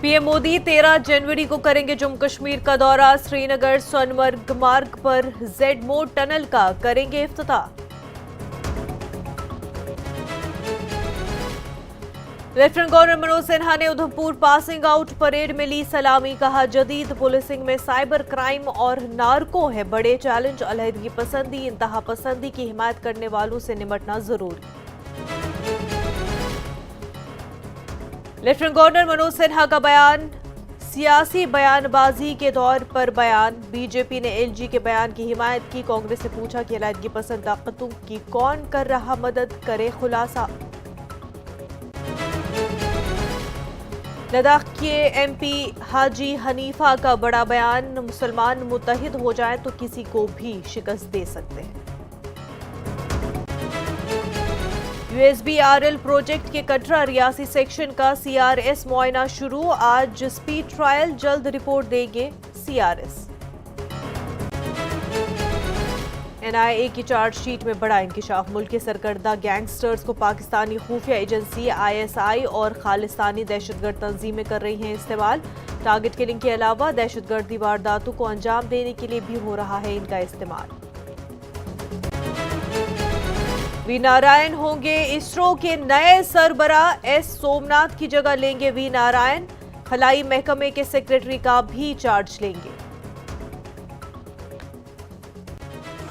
PM Modi 13 जनवरी को करेंगे जम्मू कश्मीर का दौरा। श्रीनगर सोनमर्ग मार्ग पर जेड मोड टनल का करेंगे इफ्तिताह। लेफ्टिनेंट गवर्नर मनोज सिन्हा ने उधमपुर पासिंग आउट परेड में ली सलामी। कहा, जदीद पुलिसिंग में साइबर क्राइम और नार्को है बड़े चैलेंज। अलहदगी पसंदी, इंतहा पसंदी की हिमायत करने वालों से निपटना जरूरी। लेफ्टिनेंट गवर्नर मनोज सिन्हा का बयान, सियासी बयानबाजी के तौर पर बयान। बीजेपी ने एलजी के बयान की हिमायत की। कांग्रेस से पूछा कि अलहदगी पसंद ताकतों की कौन कर रहा मदद, करे खुलासा। लद्दाख के एमपी हाजी हनीफा का बड़ा बयान, मुसलमान मुत्तहिद हो जाएं तो किसी को भी शिकस्त दे सकते हैं। यूएसबीआरएल प्रोजेक्ट के कटरा रियासी सेक्शन का सीआरएस मुआयना शुरू। आज स्पीड ट्रायल, जल्द रिपोर्ट देंगे सीआरएस। एनआईए की चार्जशीट में बड़ा इंकिशाफ। मुल्क के सरकर्दा गैंगस्टर्स को पाकिस्तानी खुफिया एजेंसी आईएसआई और खालिस्तानी दहशतगर्द तंजीमें कर रही हैं इस्तेमाल। टारगेट किलिंग के अलावा दहशतगर्दी वारदातों को अंजाम देने के लिए भी हो रहा है इनका इस्तेमाल। वी नारायण होंगे इसरो के नए सरबराह। एस सोमनाथ की जगह लेंगे वी नारायण। खलाई महकमे के सेक्रेटरी का भी चार्ज लेंगे।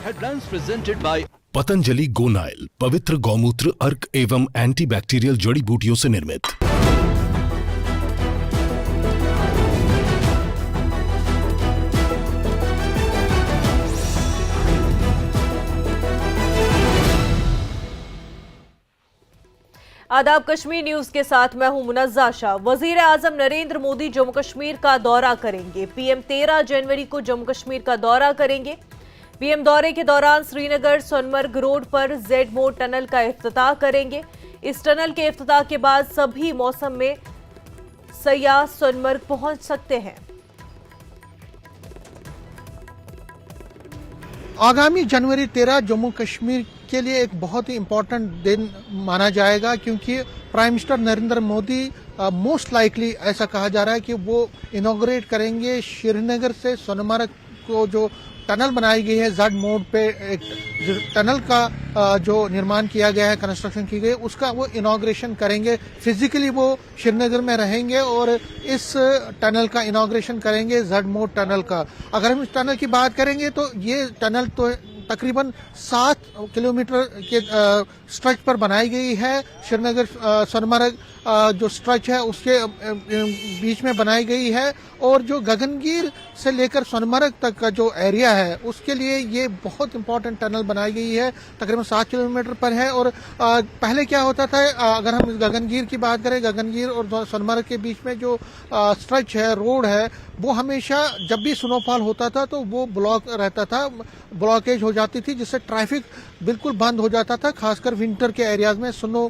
Headlines presented by Patanjali Gonyle, पवित्र गौमूत्र अर्क एवं एंटीबैक्टीरियल जड़ी बूटियों से निर्मित। आदाब, कश्मीर न्यूज के साथ मैं हूं मुनज़्ज़ा शाह। वजीर आजम नरेंद्र मोदी जम्मू कश्मीर का दौरा करेंगे। पीएम 13 जनवरी को जम्मू कश्मीर का दौरा करेंगे। पीएम दौरे के दौरान श्रीनगर सोनमर्ग रोड पर जेड मोड टनल का इफ्तिताह करेंगे। इस टनल के इफ्तिताह के बाद सभी मौसम में सयाह सोनमर्ग पहुंच सकते हैं। आगामी जनवरी 13 जम्मू कश्मीर के लिए एक बहुत ही इम्पोर्टेंट दिन माना जाएगा, क्योंकि prime minister Narendra Modi most likely ऐसा कहा जा रहा है कि वो इनॉग्रेट करेंगे श्रीनगर से सोनमर्ग को जो टनल बनाई गई है जेड मोड पे, एक टनल का जो निर्माण किया गया है, कंस्ट्रक्शन की गई, उसका वो इनॉग्रेशन करेंगे। फिजिकली वो श्रीनगर में रहेंगे और इस टनल का इनॉग्रेशन करेंगे, जेड मोड टनल का। अगर हम इस टनल की बात करेंगे तो ये टनल तो तकरीबन 7 किलोमीटर के स्ट्रेच पर बनाई गई है। श्रीनगर सोनमर्ग जो स्ट्रेच है उसके बीच में बनाई गई है, और जो गगनगीर से लेकर सोनमर्ग तक का जो एरिया है उसके लिए ये बहुत इंपॉर्टेंट टनल बनाई गई है। तकरीबन 7 किलोमीटर पर है। और पहले क्या होता था, अगर हम गगनगीर की बात करें, गगनगीर और सोनमर्ग के बीच में जो स्ट्रेच है, रोड है, वो हमेशा जब भी स्नोफॉल होता था तो वो ब्लॉक रहता था, ब्लॉकेज हो जाती थी, जिससे ट्रैफिक बिल्कुल बंद हो जाता था, खासकर विंटर के एरियाज में स्नो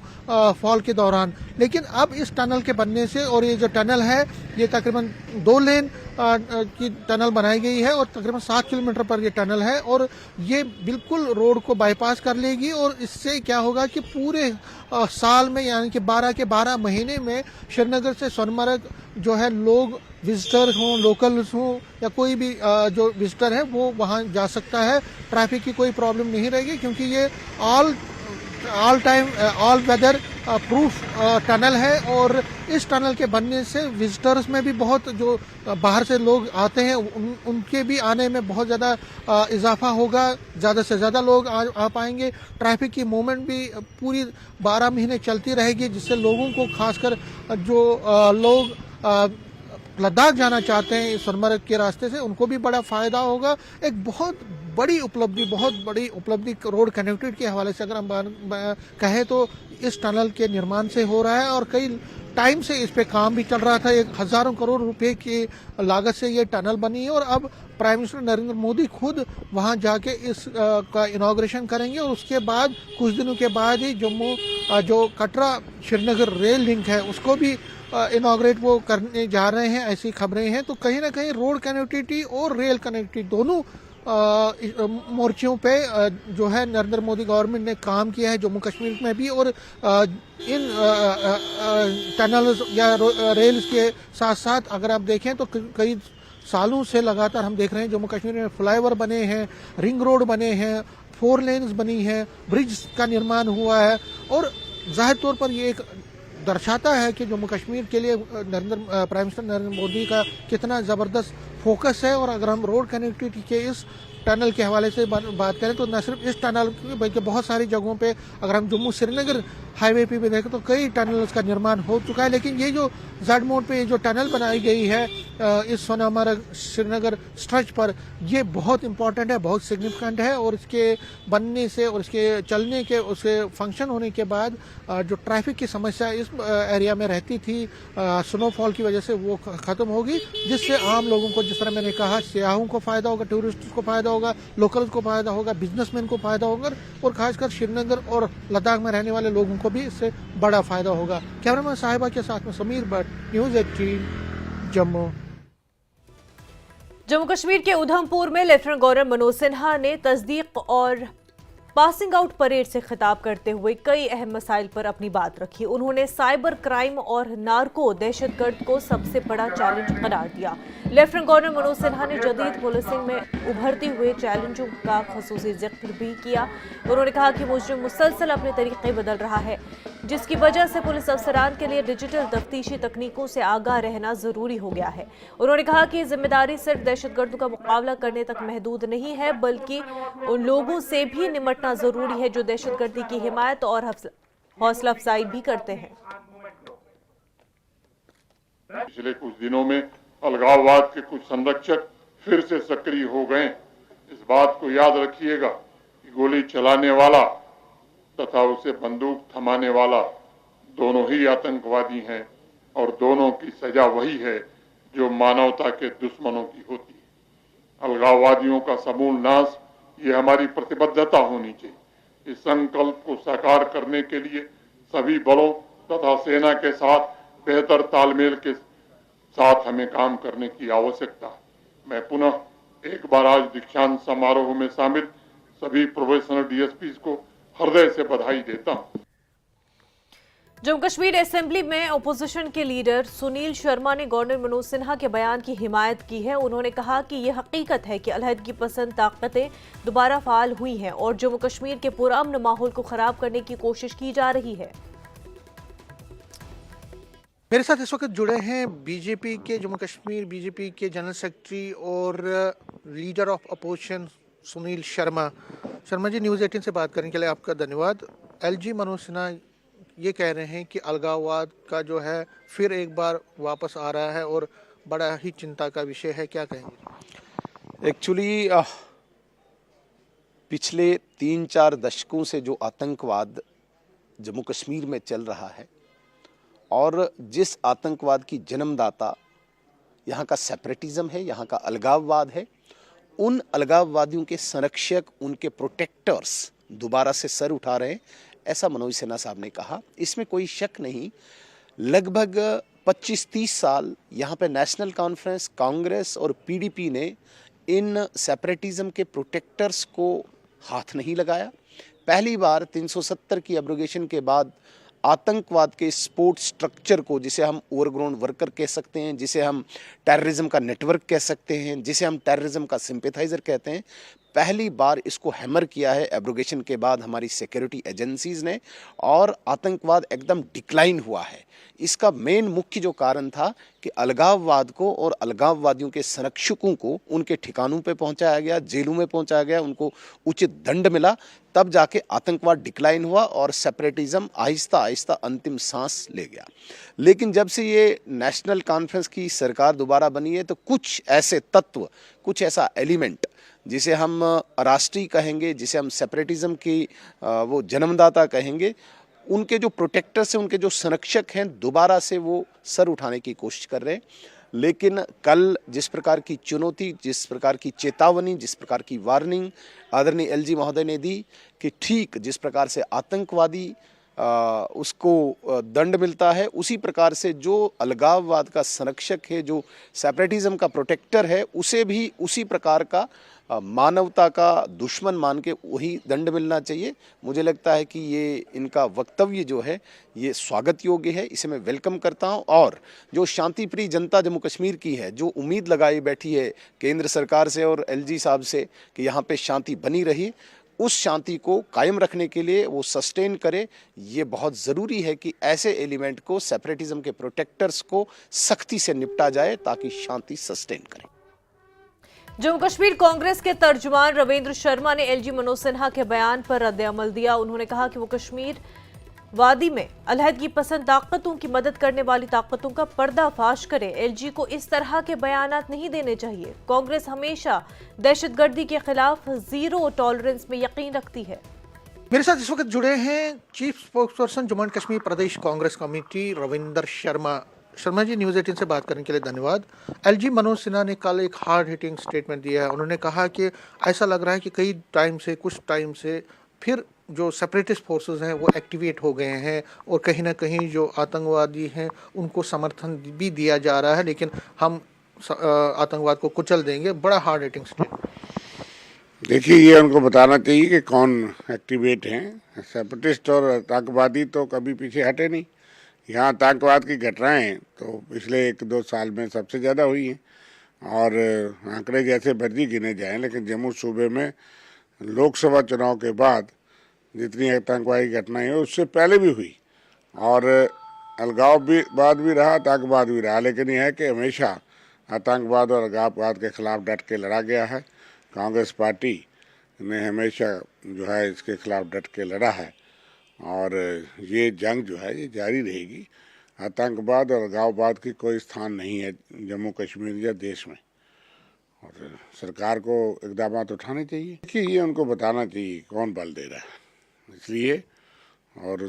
फॉल के दौरान। लेकिन अब इस टनल के बनने से, और ये जो टनल है ये तकरीबन 2 लेन की टनल बनाई गई है और तकरीबन 7 किलोमीटर पर ये टनल है, और ये बिल्कुल रोड को बाईपास कर लेगी। और इससे क्या होगा कि पूरे साल में, यानी कि 12 के 12 महीने में श्रीनगर से सोनमर्ग जो है, लोग विजिटर्स हों, लोकल्स हों या कोई भी जो विजिटर है वो वहाँ जा सकता है। ट्रैफिक की कोई प्रॉब्लम नहीं रहेगी, क्योंकि ये all time all weather proof tunnel है। और इस टनल के बनने से विजिटर्स में भी बहुत, जो बाहर से लोग आते हैं उनके भी आने में बहुत ज़्यादा इजाफा होगा, ज़्यादा से ज़्यादा लोग आ पाएंगे। ट्रैफिक की मूवमेंट भी पूरी 12 महीने चलती रहेगी, जिससे लोगों को, खासकर जो लोग लद्दाख जाना चाहते हैं इस सोनमर्ग के रास्ते से, उनको भी बड़ा फायदा होगा। एक बहुत बड़ी उपलब्धि रोड कनेक्टिविटी के हवाले से अगर हम कहें तो इस टनल के निर्माण से हो रहा है, और कई टाइम से इस पे काम भी चल रहा था। 1000 करोड़ रुपए की लागत से ये टनल बनी है, और अब प्राइम मिनिस्टर नरेंद्र मोदी खुद वहां जाके इस का इनॉग्रेशन करेंगे। और उसके बाद कुछ दिनों के बाद ही जम्मू जो कटरा श्रीनगर रेल लिंक है उसको भी इनॉग्रेट वो करने जा रहे हैं, ऐसी खबरें हैं। तो कहीं ना कहीं रोड कनेक्टिविटी और रेल कनेक्टिविटी दोनों मोर्चों पे जो है नरेंद्र मोदी गवर्नमेंट ने काम किया है जम्मू कश्मीर में भी, और इन टनल्स या रेल्स के साथ साथ अगर आप देखें तो कई सालों से लगातार हम देख रहे हैं जम्मू कश्मीर में फ्लाईओवर बने हैं, रिंग रोड बने हैं, 4 लेन्स बनी है, ब्रिज का निर्माण हुआ है, और जाहिर तौर पर ये एक दर्शाता है कि जम्मू कश्मीर के लिए प्राइम मिनिस्टर नरेंद्र मोदी का कितना ज़बरदस्त फोकस है। और अगर हम रोड कनेक्टिविटी के इस टनल के हवाले से बात करें तो न सिर्फ इस टनल बल्कि बहुत सारी जगहों पे अगर हम जम्मू श्रीनगर हाईवे पे भी देखें तो कई टनल्स का निर्माण हो चुका है। लेकिन ये जो जेड मोड पे जो टनल बनाई गई है इस सोनामर्ग श्रीनगर स्ट्रेच पर, ये बहुत इंपॉर्टेंट है, बहुत सिग्निफिकेंट है, और इसके बनने से और इसके चलने के उसके फंक्शन होने के बाद जो ट्रैफिक की समस्या इस एरिया में रहती थी स्नोफॉल की वजह से वो खत्म होगी, जिससे आम लोगों को, जिस तरह मैंने कहा, सियाहों को फायदा होगा, टूरिस्ट को फायदा होगा, लोकल्स को फायदा होगा, बिजनेसमैन को फायदा होगा, और खासकर श्रीनगर और लद्दाख में रहने वाले लोगों को भी इससे बड़ा फायदा होगा। कैमरामैन साहिबा के साथ में समीर भट्ट, न्यूज़ 18 जम्मू। जम्मू कश्मीर के उधमपुर में लेफ्टिनेंट गवर्नर मनोज सिन्हा ने तस्दीक और पासिंग आउट परेड से खिताब करते हुए कई अहम मसाइल पर अपनी बात रखी। उन्होंने साइबर क्राइम और नार्को दहशतगर्द को सबसे बड़ा चैलेंज करार दिया। लेफ्टिनेंट गवर्नर मनोज सिन्हा ने जदीद पुलिसिंग में उभरते हुए चैलेंजों का खसूसी जिक्र भी किया। उन्होंने कहा कि मुजरिम मुसलसल अपने तरीके बदल रहा है, जिसकी वजह से पुलिस अफसरान के लिए डिजिटल तफ्तीशी तकनीकों से आगाह रहना जरूरी हो गया है। उन्होंने कहा कि जिम्मेदारी सिर्फ दहशतगर्दों का मुकाबला करने तक महदूद नहीं है, बल्कि उन लोगों से भी निपटना जरूरी है जो दहशतगर्दी की हिमायत और हौसला अफजाई भी करते हैं। पिछले कुछ दिनों में अलगाववाद के कुछ संरक्षक फिर से सक्रिय हो गए। इस बात को याद रखिएगा कि गोली चलाने वाला तथा उसे बंदूक थमाने वाला दोनों ही आतंकवादी हैं, और दोनों की सजा वही है जो मानवता के दुश्मनों की होती है। अलगाववादियों का समूल नाश, ये हमारी प्रतिबद्धता होनी चाहिए। इस संकल्प को साकार करने के लिए सभी बलों तथा सेना के साथ बेहतर तालमेल के साथ हमें काम करने की आवश्यकता है। मैं पुनः एक बार आज दीक्षांत समारोह में शामिल सभी प्रोफेशनल डीएसपी को हृदय से बधाई देता हूं। जम्मू कश्मीर असेंबली में ओपोजिशन के लीडर सुनील शर्मा ने गवर्नर मनोज सिन्हा के बयान की हिमायत की है। उन्होंने कहा कि यह हकीकत है कि अलहदगी पसंद ताकतें दोबारा फाल हुई हैं और जम्मू कश्मीर के पुरअमन माहौल को खराब करने की कोशिश की जा रही है। मेरे साथ इस वक्त जुड़े हैं बीजेपी के जम्मू कश्मीर बीजेपी के जनरल सेक्रेटरी और leader of opposition Sunil Sharma. Sharma ji, news 18 से बात करने के लिए आपका धन्यवाद। एलजी मनोज सिन्हा ये कह रहे हैं कि अलगाववाद का जो है फिर एक बार वापस आ रहा है और बड़ा ही चिंता का विषय है, क्या कहेंगे? एक्चुअली पिछले 3-4 दशकों से जो आतंकवाद जम्मू कश्मीर में चल रहा है और जिस आतंकवाद की जन्मदाता यहाँ का सेपरेटिज्म है, यहाँ का अलगाववाद है, उन अलगाववादियों के संरक्षक, उनके प्रोटेक्टर्स दोबारा से सर उठा रहे हैं, ऐसा मनोज सिन्हा साहब ने कहा। इसमें कोई शक नहीं। लगभग 25-30 साल यहाँ पे नेशनल कॉन्फ्रेंस, कांग्रेस और पीडीपी ने इन सेपरेटिज्म के प्रोटेक्टर्स को हाथ नहीं लगाया। पहली बार 370 की एब्रोगेशन के बाद आतंकवाद के स्पोर्ट स्ट्रक्चर को, जिसे हम ओवरग्राउंड वर्कर कह सकते हैं, जिसे हम टेररिज्म का नेटवर्क कह सकते हैं, जिसे हम टेररिज्म का सिंपैथाइजर कहते हैं, पहली बार इसको हैमर किया है एब्रोगेशन के बाद हमारी सिक्योरिटी एजेंसीज ने, और आतंकवाद एकदम डिक्लाइन हुआ है। इसका मेन मुख्य जो कारण था कि अलगाववाद को और अलगाववादियों के संरक्षकों को उनके ठिकानों पे पहुंचाया गया, जेलों में पहुंचाया गया, उनको उचित दंड मिला, तब जाके आतंकवाद डिक्लाइन हुआ और सेपरेटिज्म आहिस्ता आहिस्ता अंतिम सांस ले गया। लेकिन जब से ये नेशनल कॉन्फ्रेंस की सरकार दोबारा बनी है तो कुछ ऐसे तत्व, कुछ ऐसा एलिमेंट जिसे हम राष्ट्रीय कहेंगे, जिसे हम सेपरेटिज्म की वो जन्मदाता कहेंगे, उनके जो प्रोटेक्टर्स हैं, उनके जो संरक्षक हैं, दोबारा से वो सर उठाने की कोशिश कर रहे हैं। लेकिन कल जिस प्रकार की चुनौती, जिस प्रकार की चेतावनी, जिस प्रकार की वार्निंग आदरणीय एलजी महोदय ने दी कि ठीक जिस प्रकार से आतंकवादी उसको दंड मिलता है, उसी प्रकार से जो अलगाववाद का संरक्षक है, जो सेपरेटिज्म का प्रोटेक्टर है, उसे भी उसी प्रकार का मानवता का दुश्मन मान के वही दंड मिलना चाहिए। मुझे लगता है कि ये इनका वक्तव्य जो है ये स्वागत योग्य है, इसे मैं वेलकम करता हूं। और जो शांति प्रिय जनता जम्मू कश्मीर की है, जो उम्मीद लगाई बैठी है केंद्र सरकार से और एलजी साहब से कि यहाँ पे शांति बनी रही, उस शांति को कायम रखने के लिए वो सस्टेन करे। ये बहुत ज़रूरी है कि ऐसे एलिमेंट को, सेपरेटिज्म के प्रोटेक्टर्स को सख्ती से निपटा जाए ताकि शांति सस्टेन करे। जम्मू कश्मीर कांग्रेस के तर्जुमान रविंद्र शर्मा ने एलजी मनोज सिन्हा के बयान पर रद्द-ए-अमल दिया। उन्होंने कहा कि वो कश्मीर वादी में अलहदगी पसंद ताकतों की मदद करने वाली ताकतों का पर्दाफाश करें। एलजी को इस तरह के बयानात नहीं देने चाहिए। कांग्रेस हमेशा दहशतगर्दी के खिलाफ जीरो टॉलरेंस में यकीन रखती है। मेरे साथ इस वक्त जुड़े हैं chief spokesperson Jammu and Kashmir Pradesh Congress Committee Ravinder Sharma. Sharma ji, news 18 से बात करने के लिए धन्यवाद। एलजी मनोज सिन्हा ने कल एक हार्ड हिटिंग स्टेटमेंट दिया है। उन्होंने कहा कि ऐसा लग रहा है कि कुछ टाइम से फिर जो सेपरेटिस्ट फोर्सेस हैं वो एक्टिवेट हो गए हैं और कहीं ना कहीं जो आतंकवादी हैं उनको समर्थन भी दिया जा रहा है, लेकिन हम आतंकवाद को कुचल देंगे। बड़ा हार्ड हिटिंग स्टेटमेंट। देखिए, ये उनको बताना चाहिए कि कौन एक्टिवेट हैं। सेपरेटिस्ट और आतंकवादी तो कभी पीछे हटे नहीं। यहाँ आतंकवाद की घटनाएं तो पिछले 1-2 साल में सबसे ज़्यादा हुई हैं और आंकड़े जैसे मर्जी गिने जाएं, लेकिन जम्मू सूबे में लोकसभा चुनाव के बाद जितनी आतंकवादी घटनाएं हुई उससे पहले भी हुई और अलगाववाद भी रहा, आतंकवाद भी रहा। लेकिन यह है कि हमेशा आतंकवाद और अलगाववाद के खिलाफ डट के लड़ा गया है। कांग्रेस पार्टी ने हमेशा जो है इसके खिलाफ डट के लड़ा है और ये जंग जो है ये जारी रहेगी। आतंकवाद और अलगाववाद की कोई स्थान नहीं है जम्मू कश्मीर या देश में और सरकार को इकदाम उठाने चाहिए। देखिए, ये उनको बताना चाहिए कौन बल दे रहा है, इसलिए और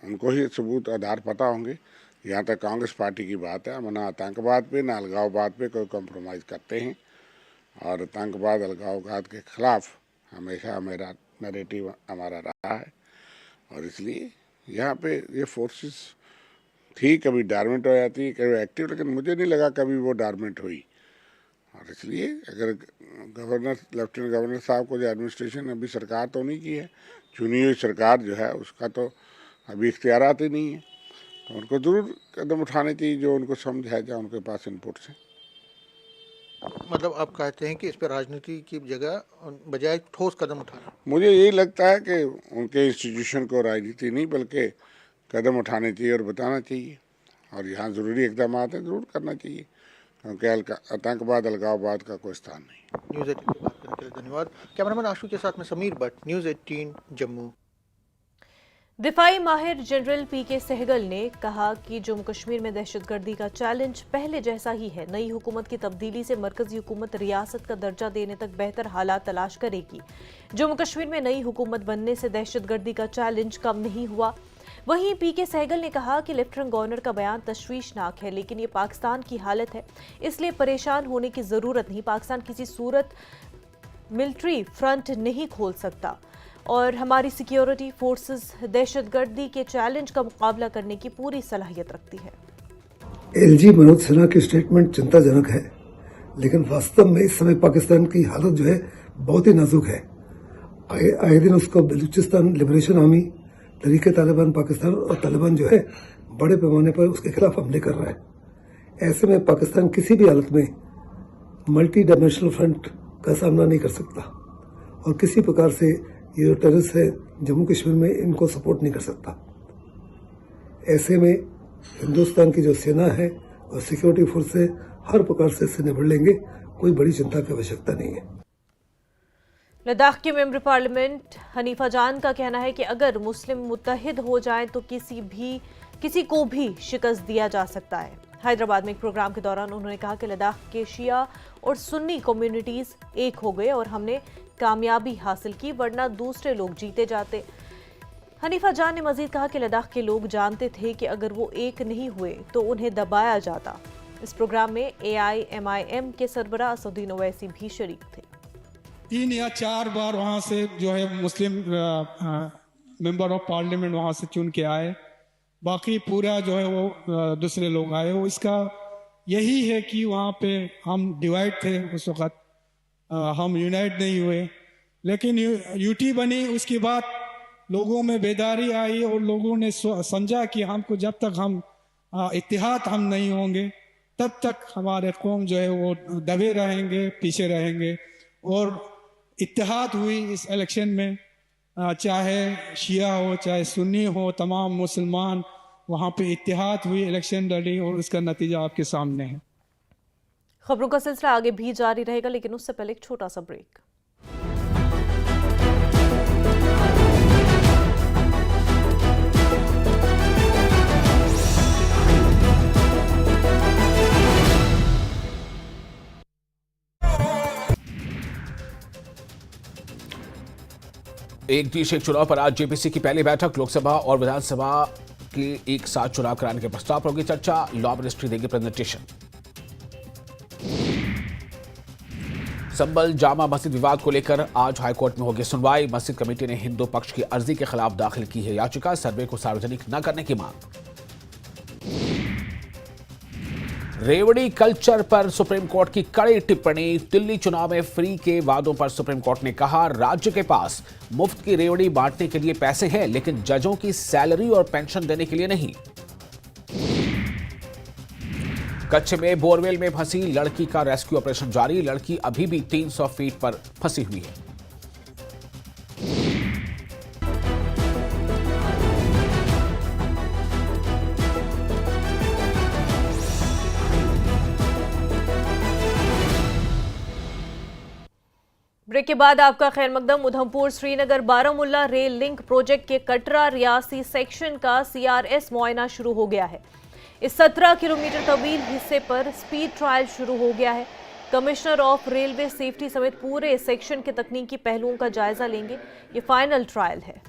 उनको ही सबूत आधार पता होंगे। यहाँ तक कांग्रेस पार्टी की बात है, हम ना आतंकवाद पे ना अलगाववाद पे कोई कॉम्प्रोमाइज़ करते हैं और आतंकवाद अलगाववाद के खिलाफ हमेशा मेरा नैरेटिव हमारा रहा है और इसलिए यहाँ पे ये फोर्सेस थी, कभी डॉर्मेंट हो जाती है, कभी एक्टिव, लेकिन मुझे नहीं लगा कभी वो डॉर्मेंट हुई। और इसलिए अगर लेफ्टिनेंट गवर्नर साहब को जो एडमिनिस्ट्रेशन अभी सरकार तो नहीं की है, चुनी हुई सरकार जो है उसका तो अभी इख्तियारात ही नहीं है, तो उनको ज़रूर कदम उठाने चाहिए जो उनको समझ है, जो उनके पास इनपुट्स हैं। मतलब आप कहते हैं कि इस पर राजनीति की जगह बजाय ठोस कदम उठाना। मुझे यही लगता है कि उनके इंस्टीट्यूशन को राजनीति नहीं बल्कि कदम उठाने चाहिए और बताना चाहिए और यहाँ ज़रूरी इकदाम हैं ज़रूर करना चाहिए क्योंकि आतंकवाद अलगाववाद का कोई स्थान नहीं। न्यूज़ 18 से बात करने के लिए धन्यवाद। कैमरामैन आशु के साथ में समीर भट्ट, न्यूज़ 18 जम्मू। दिफाई माहिर जनरल पीके सहगल ने कहा कि जम्मू कश्मीर में दहशतगर्दी का चैलेंज पहले जैसा ही है। नई हुकूमत की तब्दीली से मरकजी हुकूमत रियासत का दर्जा देने तक बेहतर हालात तलाश करेगी। जम्मू कश्मीर में नई हुकूमत बनने से दहशतगर्दी का चैलेंज कम नहीं हुआ। वहीं पीके सहगल ने कहा कि लेफ्टिनेंट गवर्नर का बयान तशवीशनाक है, लेकिन ये पाकिस्तान की हालत है, इसलिए परेशान होने की जरूरत नहीं। पाकिस्तान किसी सूरत मिलिट्री फ्रंट नहीं खोल सकता और हमारी सिक्योरिटी फोर्सेस दहशतगर्दी के चैलेंज का मुकाबला करने की पूरी सलाहियत रखती है। एलजी मनोज सिन्हा की स्टेटमेंट चिंताजनक है, लेकिन वास्तव में इस समय पाकिस्तान की हालत जो है बहुत ही नाजुक है। आए दिन उसको बलूचिस्तान लिबरेशन आर्मी, तहरीके तालिबान पाकिस्तान और तालिबान जो है बड़े पैमाने पर उसके खिलाफ हमले कर रहा है। ऐसे में पाकिस्तान किसी भी हालत में मल्टी डायमेंशनल फ्रंट का सामना नहीं कर सकता और किसी प्रकार से ये जो टेररिस्ट है जम्मू कश्मीर में इनको सपोर्ट नहीं कर सकता। ऐसे में हिंदुस्तान की जो सेना है और सिक्योरिटी फोर्स है हर प्रकार से इससे निपट लेंगे, कोई बड़ी चिंता की आवश्यकता नहीं है। लद्दाख के मेंबर पार्लियामेंट हनीफा जान का कहना है कि अगर मुस्लिम मुत्तहिद हो जाएं तो किसी को भी शिकस्त दिया जा सकता है। हैदराबाद में एक प्रोग्राम के दौरान उन्होंने कहा कि लद्दाख के शिया और सुन्नी कम्युनिटीज एक हो गए और हमने कामयाबी हासिल की, वरना दूसरे लोग जीते जाते। हनीफा जान ने मजीद कहा कि लद्दाख के लोग जानते थे कि अगर वो एक नहीं हुए तो उन्हें दबाया जाता। इस प्रोग्राम में AIMIM के सरबराह असदुद्दीन ओवैसी भी शरीक थे। 3 या 4 बार वहाँ से जो है मुस्लिम मेंबर ऑफ पार्लियामेंट वहाँ से चुन के आए, बाकी पूरा जो है वो दूसरे लोग आए। वो इसका यही है कि वहाँ पे हम डिवाइड थे उस वक़्त, हम यूनाइट नहीं हुए। लेकिन यूटी बनी, उसके बाद लोगों में बेदारी आई और लोगों ने समझा कि हमको जब तक हम इत्तेहाद हम नहीं होंगे तब तक हमारे कौम जो है वो दबे रहेंगे, पीछे रहेंगे। और इत्तेहाद हुई इस इलेक्शन में, चाहे शिया हो चाहे सुन्नी हो, तमाम मुसलमान वहाँ पे इत्तेहाद हुई, इलेक्शन लड़ी और उसका नतीजा आपके सामने है। खबरों का सिलसिला आगे भी जारी रहेगा, लेकिन उससे पहले एक छोटा सा ब्रेक। एक देश एक चुनाव पर आज जेपीसी की पहली बैठक, लोकसभा और विधानसभा के एक साथ चुनाव कराने के प्रस्ताव पर होगी चर्चा, लॉ मिनिस्ट्री देगी प्रेजेंटेशन। संभल जामा मस्जिद विवाद को लेकर आज हाईकोर्ट में होगी सुनवाई। मस्जिद कमेटी ने हिंदू पक्ष की अर्जी के खिलाफ दाखिल की है याचिका, सर्वे को सार्वजनिक न करने की मांग। रेवड़ी कल्चर पर सुप्रीम कोर्ट की कड़ी टिप्पणी, दिल्ली चुनाव में फ्री के वादों पर सुप्रीम कोर्ट ने कहा राज्य के पास मुफ्त की रेवड़ी बांटने के लिए पैसे हैं, लेकिन जजों की सैलरी और पेंशन देने के लिए नहीं। कच्छ में बोरवेल में फंसी लड़की का रेस्क्यू ऑपरेशन जारी, लड़की अभी भी 300 फीट पर फंसी हुई है। ब्रेक के बाद आपका खैर मकदम। Udhampur Srinagar Baramulla rail link project के कटरा रियासी सेक्शन का सीआरएस मुआयना शुरू हो गया है। इस 17 किलोमीटर तवील हिस्से पर स्पीड ट्रायल शुरू हो गया है। कमिश्नर ऑफ रेलवे सेफ्टी समेत पूरे सेक्शन के तकनीकी पहलुओं का जायजा लेंगे। ये फाइनल ट्रायल है।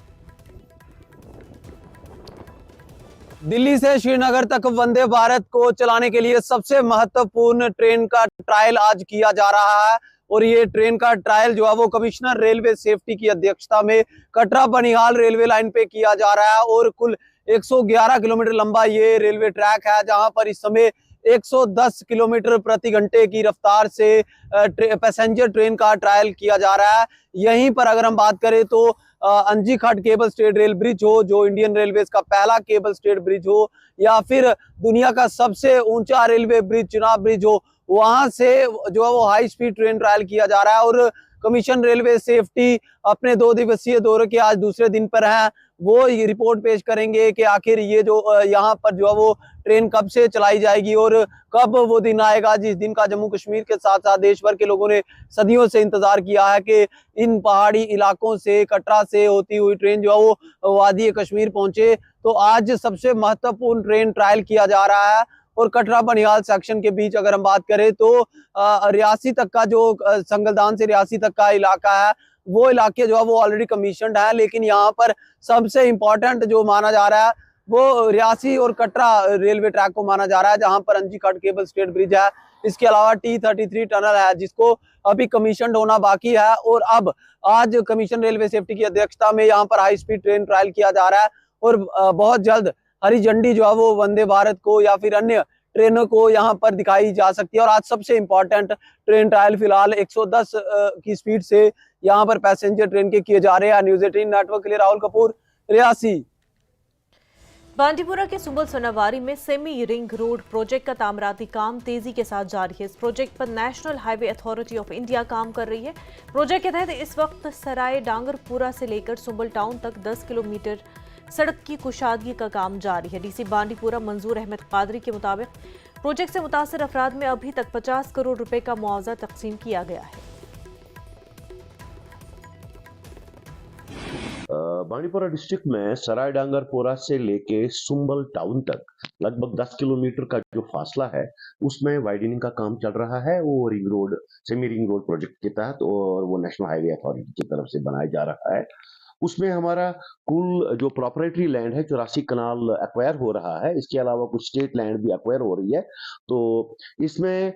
दिल्ली से श्रीनगर तक वंदे भारत को चलाने के लिए सबसे महत्वपूर्ण ट्रेन का ट्रायल आज किया जा रहा है और ये ट्रेन का ट्रायल जो है वो कमिश्नर रेलवे सेफ्टी की अध्यक्षता में कटरा बनिहाल रेलवे लाइन पे किया जा रहा है और कुल 111 किलोमीटर लंबा ये रेलवे ट्रैक है, जहां पर इस समय 110 किलोमीटर प्रति घंटे की रफ्तार से पैसेंजर ट्रेन का ट्रायल किया जा रहा है। यहीं पर अगर हम बात करें तो अंजी घाट केबल स्टेड रेल ब्रिज हो, जो इंडियन रेलवेज का पहला केबल स्टेड ब्रिज हो, या फिर दुनिया का सबसे ऊंचा रेलवे ब्रिज चुनाव ब्रिज हो, वहां से जो है वो हाई स्पीड ट्रेन ट्रायल किया जा रहा है। और कमीशन रेलवे सेफ्टी अपने 2 दिवसीय दौरे के आज दूसरे दिन पर है, वो ये रिपोर्ट पेश करेंगे कि आखिर ये जो यहाँ पर जो है वो ट्रेन कब से चलाई जाएगी और कब वो दिन आएगा जिस दिन का जम्मू कश्मीर के साथ साथ देश भर के लोगों ने सदियों से इंतजार किया है कि इन पहाड़ी इलाकों से कटरा से होती हुई ट्रेन जो है वो वादी कश्मीर पहुंचे। तो आज सबसे महत्वपूर्ण ट्रेन ट्रायल किया जा रहा है। और कटरा बनिहाल सेक्शन के बीच अगर हम बात करें तो रियासी तक का जो संगलदान से रियासी तक का इलाका है, वो इलाके जो है वो ऑलरेडी कमीशनड है, लेकिन यहाँ पर सबसे इम्पोर्टेंट जो माना जा रहा है वो रियासी और कटरा रेलवे ट्रैक को माना जा रहा है, जहां पर अंजी घाट केबल स्टेड ब्रिज है। इसके अलावा T33 टनल है जिसको अभी कमीशनड होना बाकी है। और अब आज कमीशन रेलवे सेफ्टी की अध्यक्षता में यहाँ पर हाई स्पीड ट्रेन ट्रायल किया जा रहा है और बहुत जल्द हरी झंडी जो है वो वंदे भारत को या फिर अन्य ट्रेनों को यहाँ पर दिखाई जा सकती है। और आज सबसे इम्पोर्टेंट ट्रेन ट्रायल फिलहाल 110 की स्पीड से यहाँ पर पैसेंजर ट्रेन के किए जा रहे हैं। न्यूज़ 18 नेटवर्क के लिए राहुल कपूर, रियासी। बांदीपुरा के सुंबल सोनावारी में सेमी रिंग रोड प्रोजेक्ट का तामीराती काम तेजी के साथ जारी है। इस प्रोजेक्ट पर national highway authority of India काम कर रही है। प्रोजेक्ट के तहत इस वक्त सराय डांगरपुरा से लेकर सुंबल टाउन तक 10 किलोमीटर सड़क की कुशादगी का काम जारी है। डीसी बांदीपुरा मंजूर अहमद कादरी के मुताबिक प्रोजेक्ट से मुतासिर अफराद में अभी तक 50 करोड़ रुपए का मुआवजा तकसीम किया गया है। बांदीपुरा डिस्ट्रिक्ट में सराय डांगरपुरा से लेके सुंबल टाउन तक लगभग 10 किलोमीटर का जो फासला है उसमें वाइडनिंग का काम चल रहा है। वो ring road, semi ring road project के तहत और वो नेशनल हाईवे अथॉरिटी की तरफ से बनाया जा रहा है। उसमें हमारा कुल जो प्रॉपर्टी लैंड है 84 कनाल एक्वायर हो रहा है। इसके अलावा कुछ स्टेट लैंड भी एक्वायर हो रही है। तो इसमें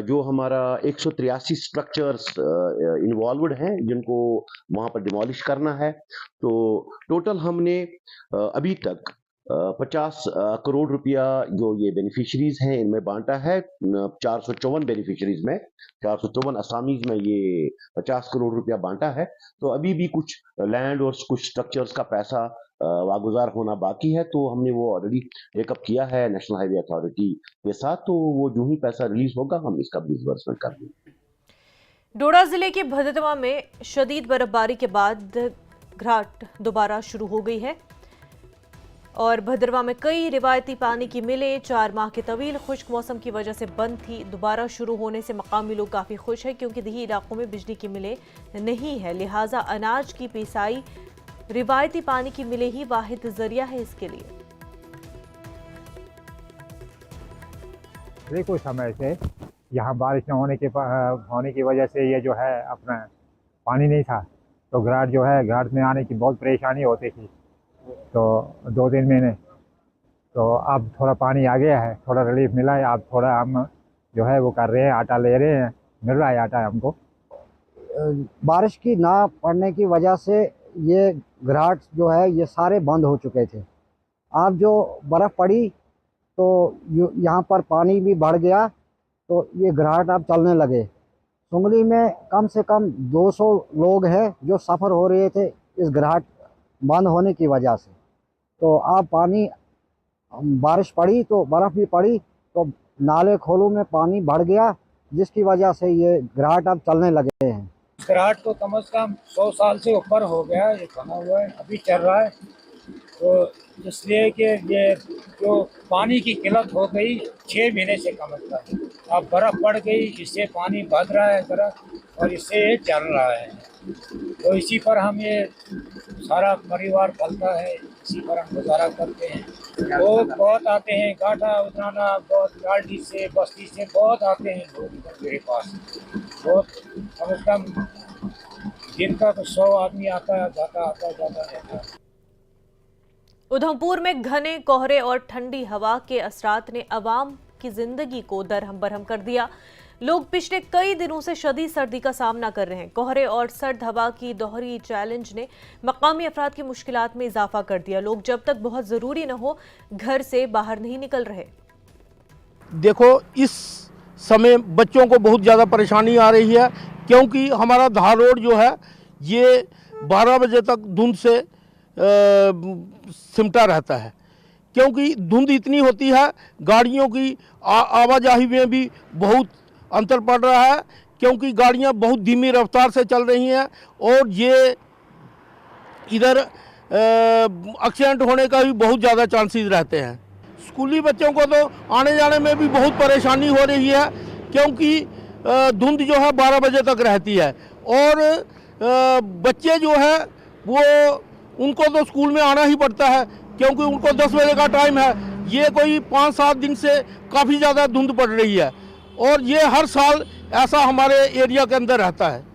जो हमारा 183 स्ट्रक्चर्स इन्वॉल्वड हैं जिनको वहां पर डिमोलिश करना है। तो टोटल हमने अभी तक 50 करोड़ रुपया जो ये बेनिफिशरीज हैं इनमें बांटा है। 454 बेनिफिशरीज में 454 असामीज में ये 50 करोड़ रुपया बांटा है। तो अभी भी कुछ लैंड और कुछ स्ट्रक्चर्स का पैसा वागुजार होना बाकी है। तो हमने वो ऑलरेडी टेकअप किया है नेशनल हाईवे अथॉरिटी के साथ। तो वो जो ही पैसा रिलीज होगा हम इसका डिसबर्समेंट कर देंगे। डोडा जिले के भदरवा में शदीद बर्फबारी के बाद घाट दोबारा शुरू हो गई है और भदरवा में कई रिवायती पानी की मिलें 4 माह के तवील खुश्क मौसम की वजह से बंद थी। दोबारा शुरू होने से मकामी लोग काफ़ी खुश हैं क्योंकि दही इलाकों में बिजली की मिलें नहीं है, लिहाजा अनाज की पिसाई रिवायती पानी की मिलें ही वाहिद जरिया है इसके लिए। कुछ समय से यहाँ बारिश न होने की वजह से ये जो है अपना पानी नहीं था, तो घाट जो है घाट में आने की बहुत परेशानी होती थी। तो 2-3 महीने तो अब थोड़ा पानी आ गया है, थोड़ा रिलीफ मिला है। अब थोड़ा हम जो है वो कर रहे हैं, आटा ले रहे हैं, मिल रहा है आटा हमको। बारिश की ना पड़ने की वजह से ये घाट जो है ये सारे बंद हो चुके थे। अब जो बर्फ़ पड़ी तो यहाँ पर पानी भी बढ़ गया, तो ये घाट अब चलने लगे। सुंगली में कम से कम 200 लोग हैं जो सफ़र हो रहे थे इस घाट बंद होने की वजह से। तो अब पानी बारिश पड़ी तो बर्फ़ भी पड़ी तो नाले खोलों में पानी बढ़ गया, जिसकी वजह से ये घाट अब चलने लगे हैं। घाट तो कम से कम 100 साल से ऊपर हो गया ये बना हुआ है, अभी चल रहा है। तो इसलिए कि ये जो पानी की किल्लत हो गई 6 महीने से कम था, अब बर्फ़ पड़ गई, इससे पानी बढ़ रहा है ज़रा और इससे ये चल रहा है। तो इसी पर हम ये सारा परिवार पलता है, इसी पर हम गुजारा करते हैं। लोग बहुत आते हैं, गाठा उतराना बहुत गाड़ी से बस्ती से बहुत आते हैं लोग मेरे पास। बहुत कम से कम दिन का तो 100 आदमी आता है, जाता रहता है। उधमपुर में घने कोहरे और ठंडी हवा के असरात ने अवाम की जिंदगी को दरहम बरहम कर दिया। लोग पिछले कई दिनों से शदीद सर्दी का सामना कर रहे हैं। कोहरे और सर्द हवा की दोहरी चैलेंज ने मकामी अफराद की मुश्किलात में इजाफा कर दिया। लोग जब तक बहुत ज़रूरी न हो घर से बाहर नहीं निकल रहे। देखो, इस समय बच्चों को बहुत ज़्यादा परेशानी आ रही है क्योंकि हमारा धार रोड जो है ये 12 बजे तक धुंध से सिमटा रहता है, क्योंकि धुंध इतनी होती है। गाड़ियों की आवाजाही में भी बहुत अंतर पड़ रहा है क्योंकि गाड़ियां बहुत धीमी रफ्तार से चल रही हैं और ये इधर एक्सीडेंट होने का भी बहुत ज़्यादा चांसेस रहते हैं। स्कूली बच्चों को तो आने जाने में भी बहुत परेशानी हो रही है क्योंकि धुंध जो है 12 बजे तक रहती है और बच्चे जो है वो उनको तो स्कूल में आना ही पड़ता है क्योंकि उनको 10 बजे का टाइम है। ये कोई 5-7 दिन से काफ़ी ज़्यादा धुंध पड़ रही है और ये हर साल ऐसा हमारे एरिया के अंदर रहता है।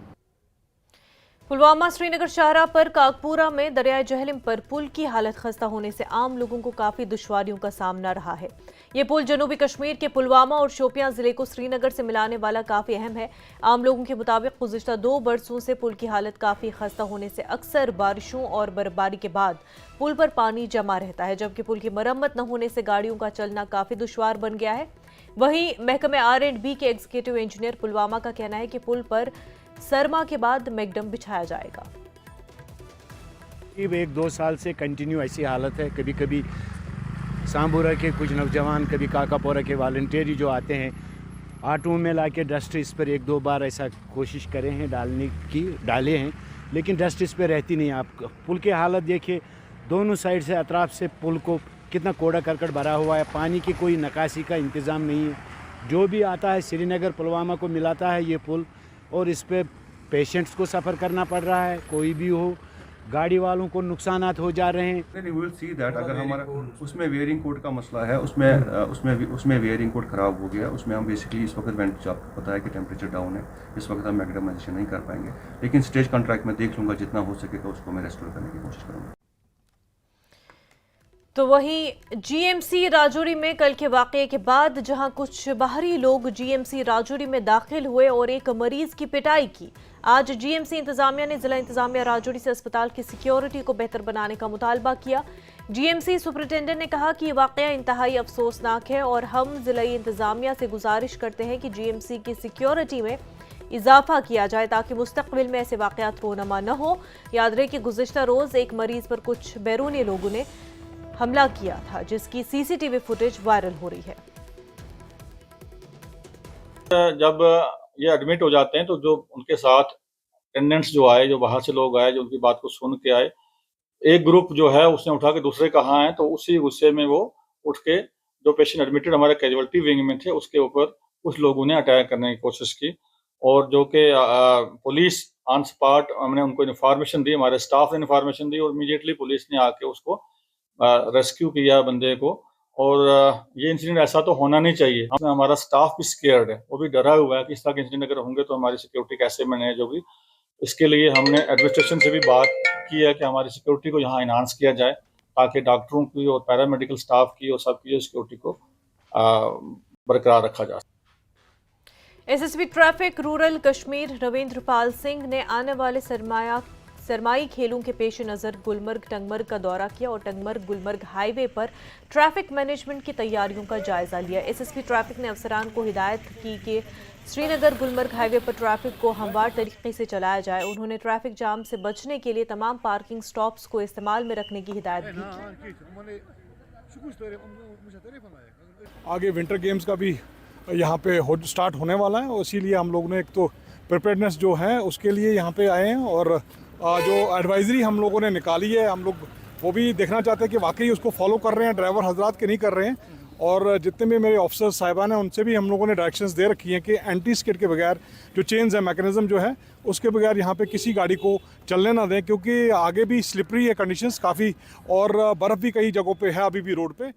पुलवामा श्रीनगर शाहराह पर काकपुरा में दरियाए जहलम पर पुल की हालत खस्ता होने से आम लोगों को काफ़ी दुश्वारियों का सामना रहा है। ये पुल जनूबी कश्मीर के पुलवामा और शोपियां जिले को श्रीनगर से मिलाने वाला काफ़ी अहम है। आम लोगों के मुताबिक गुज़िश्ता 2 बरसों से पुल की हालत काफ़ी खस्ता होने से अक्सर बारिशों और बर्फबारी के बाद पुल पर पानी जमा रहता है, जबकि पुल की मरम्मत न होने से गाड़ियों का चलना काफ़ी दुश्वार बन गया है। वहीं महकमे R&B के एग्जीक्यूटिव इंजीनियर पुलवामा का कहना है कि पुल पर सरमा के बाद मैकडम बिछाया जाएगा। 1-2 साल से कंटिन्यू ऐसी हालत है। कभी कभी सांबुरा के कुछ नौजवान, कभी काकापोरा के वॉलंटियर जो आते हैं, ऑटो में लाके डस्ट इस पर 1-2 बार ऐसा कोशिश करे हैं डाले हैं, लेकिन डस्ट इस पर रहती नहीं। आप पुल की हालत देखिए, दोनों साइड से अतराफ से पुल को कितना कूड़ा करकट भरा हुआ है। पानी की कोई निकासी का इंतज़ाम नहीं है। जो भी आता है श्रीनगर पुलवामा को मिलाता है ये पुल और इस पे पेशेंट्स को सफ़र करना पड़ रहा है। कोई भी हो, गाड़ी वालों को नुकसानात हो जा रहे हैं। We will see that अगर हमारा उसमें वेयरिंग कोड का मसला है, उसमें वेयरिंग कोड ख़राब हो गया, उसमें हम बेसिकली इस वक्त वेंट आपको पता है कि टेम्परेचर डाउन है, इस वक्त हम मैग्नेटाइजेशन नहीं कर पाएंगे, लेकिन स्टेज कॉन्ट्रैक्ट में देख लूँगा, जितना हो सकेगा उसको मैं रेस्टोर करने की कोशिश करूँगा। तो वहीं जीएमसी राजौरी में कल के वाकये के बाद जहां कुछ बाहरी लोग जीएमसी राजौरी में दाखिल हुए और एक मरीज की पिटाई की, आज जीएमसी इंतजामिया ने जिला इंतजामिया राजौरी से अस्पताल की सिक्योरिटी को बेहतर बनाने का मुतालबा किया। जीएमसी सुपरिटेंडेंट ने कहा कि ये वाकया इंतहाई अफसोसनाक है और हम जिला इंतजामिया से गुजारिश करते हैं कि जीएमसी की सिक्योरिटी में इजाफा किया जाए ताकि मुस्तकबिल में ऐसे वाकयात रोनमा न हो। याद रहे कि गुज़िश्ता रोज एक मरीज पर कुछ बैरूनी लोगों ने हमला किया था, जिसकी सीसीटीवी फुटेज वायरल हो रही है। जब ये एडमिट हो जाते हैं तो जो उनके साथ अटेंडेंट्स जो आए, जो बाहर से लोग आए, जो उनकी बात को सुन के आए, एक ग्रुप जो है उसने उठा के दूसरे कहाँ हैं, तो उसी गुस्से में वो उठ के जो पेशेंट एडमिटेड हमारे कैजुअलिटी विंग में थे उसके ऊपर कुछ लोगों ने अटैक करने की कोशिश की, और जो कि पुलिस ऑन स्पॉट हमने उनको इन्फॉर्मेशन दी, हमारे स्टाफ ने इन्फॉर्मेशन दी और इमीडिएटली पुलिस ने आके उसको रेस्क्यू किया बंदे को। और ये इंसिडेंट ऐसा तो होना नहीं चाहिए। हमारा स्टाफ भी स्केयर्ड है, वो भी डरा हुआ है कि इस तरह के इंसिडेंट अगर होंगे तो हमारी सिक्योरिटी कैसे मैनेज होगी। इसके लिए हमने एडमिनिस्ट्रेशन से भी बात की है कि हमारी सिक्योरिटी को यहाँ इन्हांस किया जाए ताकि डॉक्टरों की और पैरामेडिकल स्टाफ की और सबकी सिक्योरिटी को बरकरार रखा जा सके। SSP traffic rural Kashmir Ravinder Pal Singh ने आने वाले सरमाई खेलों के पेश नज़र गुलमर्ग टंगमर्ग का दौरा किया और टंगमर्ग गुलमर्ग हाईवे पर ट्रैफिक मैनेजमेंट की तैयारियों का जायजा लिया। एसएसपी ट्रैफिक ने अफसरान को हिदायत की कि श्रीनगर गुलमर्ग हाईवे पर ट्रैफिक को हमवार तरीके से चलाया जाए। उन्होंने ट्रैफिक जाम से बचने के लिए तमाम पार्किंग स्टॉप्स को इस्तेमाल में रखने की हिदायत भी की। आगे विंटर गेम्स का भी यहाँ पे स्टार्ट होने वाला है और इसीलिए हम लोगों ने एक तो प्रिपेयर्डनेस जो है उसके लिए यहाँ पे आए हैं और जो एडवाइजरी हम लोगों ने निकाली है, हम लोग वो भी देखना चाहते हैं कि वाकई उसको फॉलो कर रहे हैं ड्राइवर हजरात के नहीं कर रहे हैं। और जितने भी मेरे ऑफिसर साहिबान हैं उनसे भी हम लोगों ने डायरेक्शंस दे रखी हैं कि एंटी स्किड के बगैर जो चेंज है, मैकेनिज्म जो है उसके बगैर यहाँ पे किसी गाड़ी को चलने ना दें, क्योंकि आगे भी स्लिपरी है कंडीशंस काफ़ी और बर्फ़ भी कई जगहों पे है अभी भी रोड पे।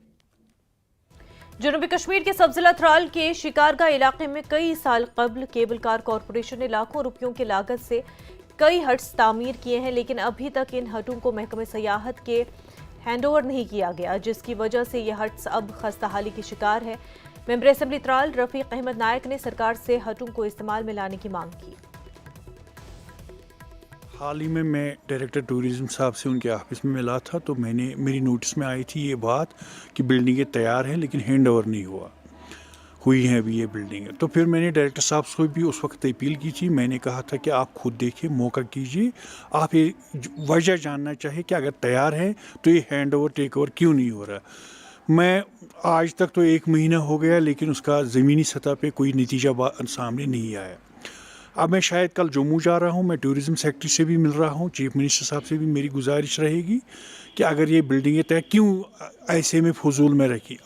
जनूबी कश्मीर के सब जिला त्राल के शिकारगाह इलाके में कई साल कबल केबल कार कॉरपोरेशन ने लाखों रुपयों की लागत से कई हट्स तामीर किए हैं, लेकिन अभी तक इन हटों को महकमे सयाहत के हैंडओवर नहीं किया गया, जिसकी वजह से ये हट्स अब खस्ताहाली के शिकार है। मेंबर असेंबली त्राल रफीक अहमद नायक ने सरकार से हटों को इस्तेमाल में लाने की मांग की। हाल ही में मैं डायरेक्टर टूरिज्म साहब से उनके ऑफिस में मिला था, तो मेरी नोटिस में आई थी ये बात कि बिल्डिंगें तैयार हैं लेकिन हैंड ओवर नहीं हुई हैं अभी ये बिल्डिंगें। तो फिर मैंने डायरेक्टर साहब से भी उस वक्त अपील की थी, मैंने कहा था कि आप खुद देखिए, मौका कीजिए, आप ये वजह जानना चाहिए कि अगर तैयार है तो ये हैंड ओवर टेक ओवर क्यों नहीं हो रहा। मैं आज तक तो 1 महीना हो गया लेकिन उसका ज़मीनी सतह पे कोई नतीजा सामने नहीं आया। अब मैं शायद कल जम्मू जा रहा हूँ, मैं टूरिज़्म सेक्रेटरी से भी मिल रहा हूँ, चीफ मिनिस्टर साहब से भी मेरी गुजारिश रहेगी कि अगर ये बिल्डिंगें तय क्यों ऐसे में फजूल में रखी।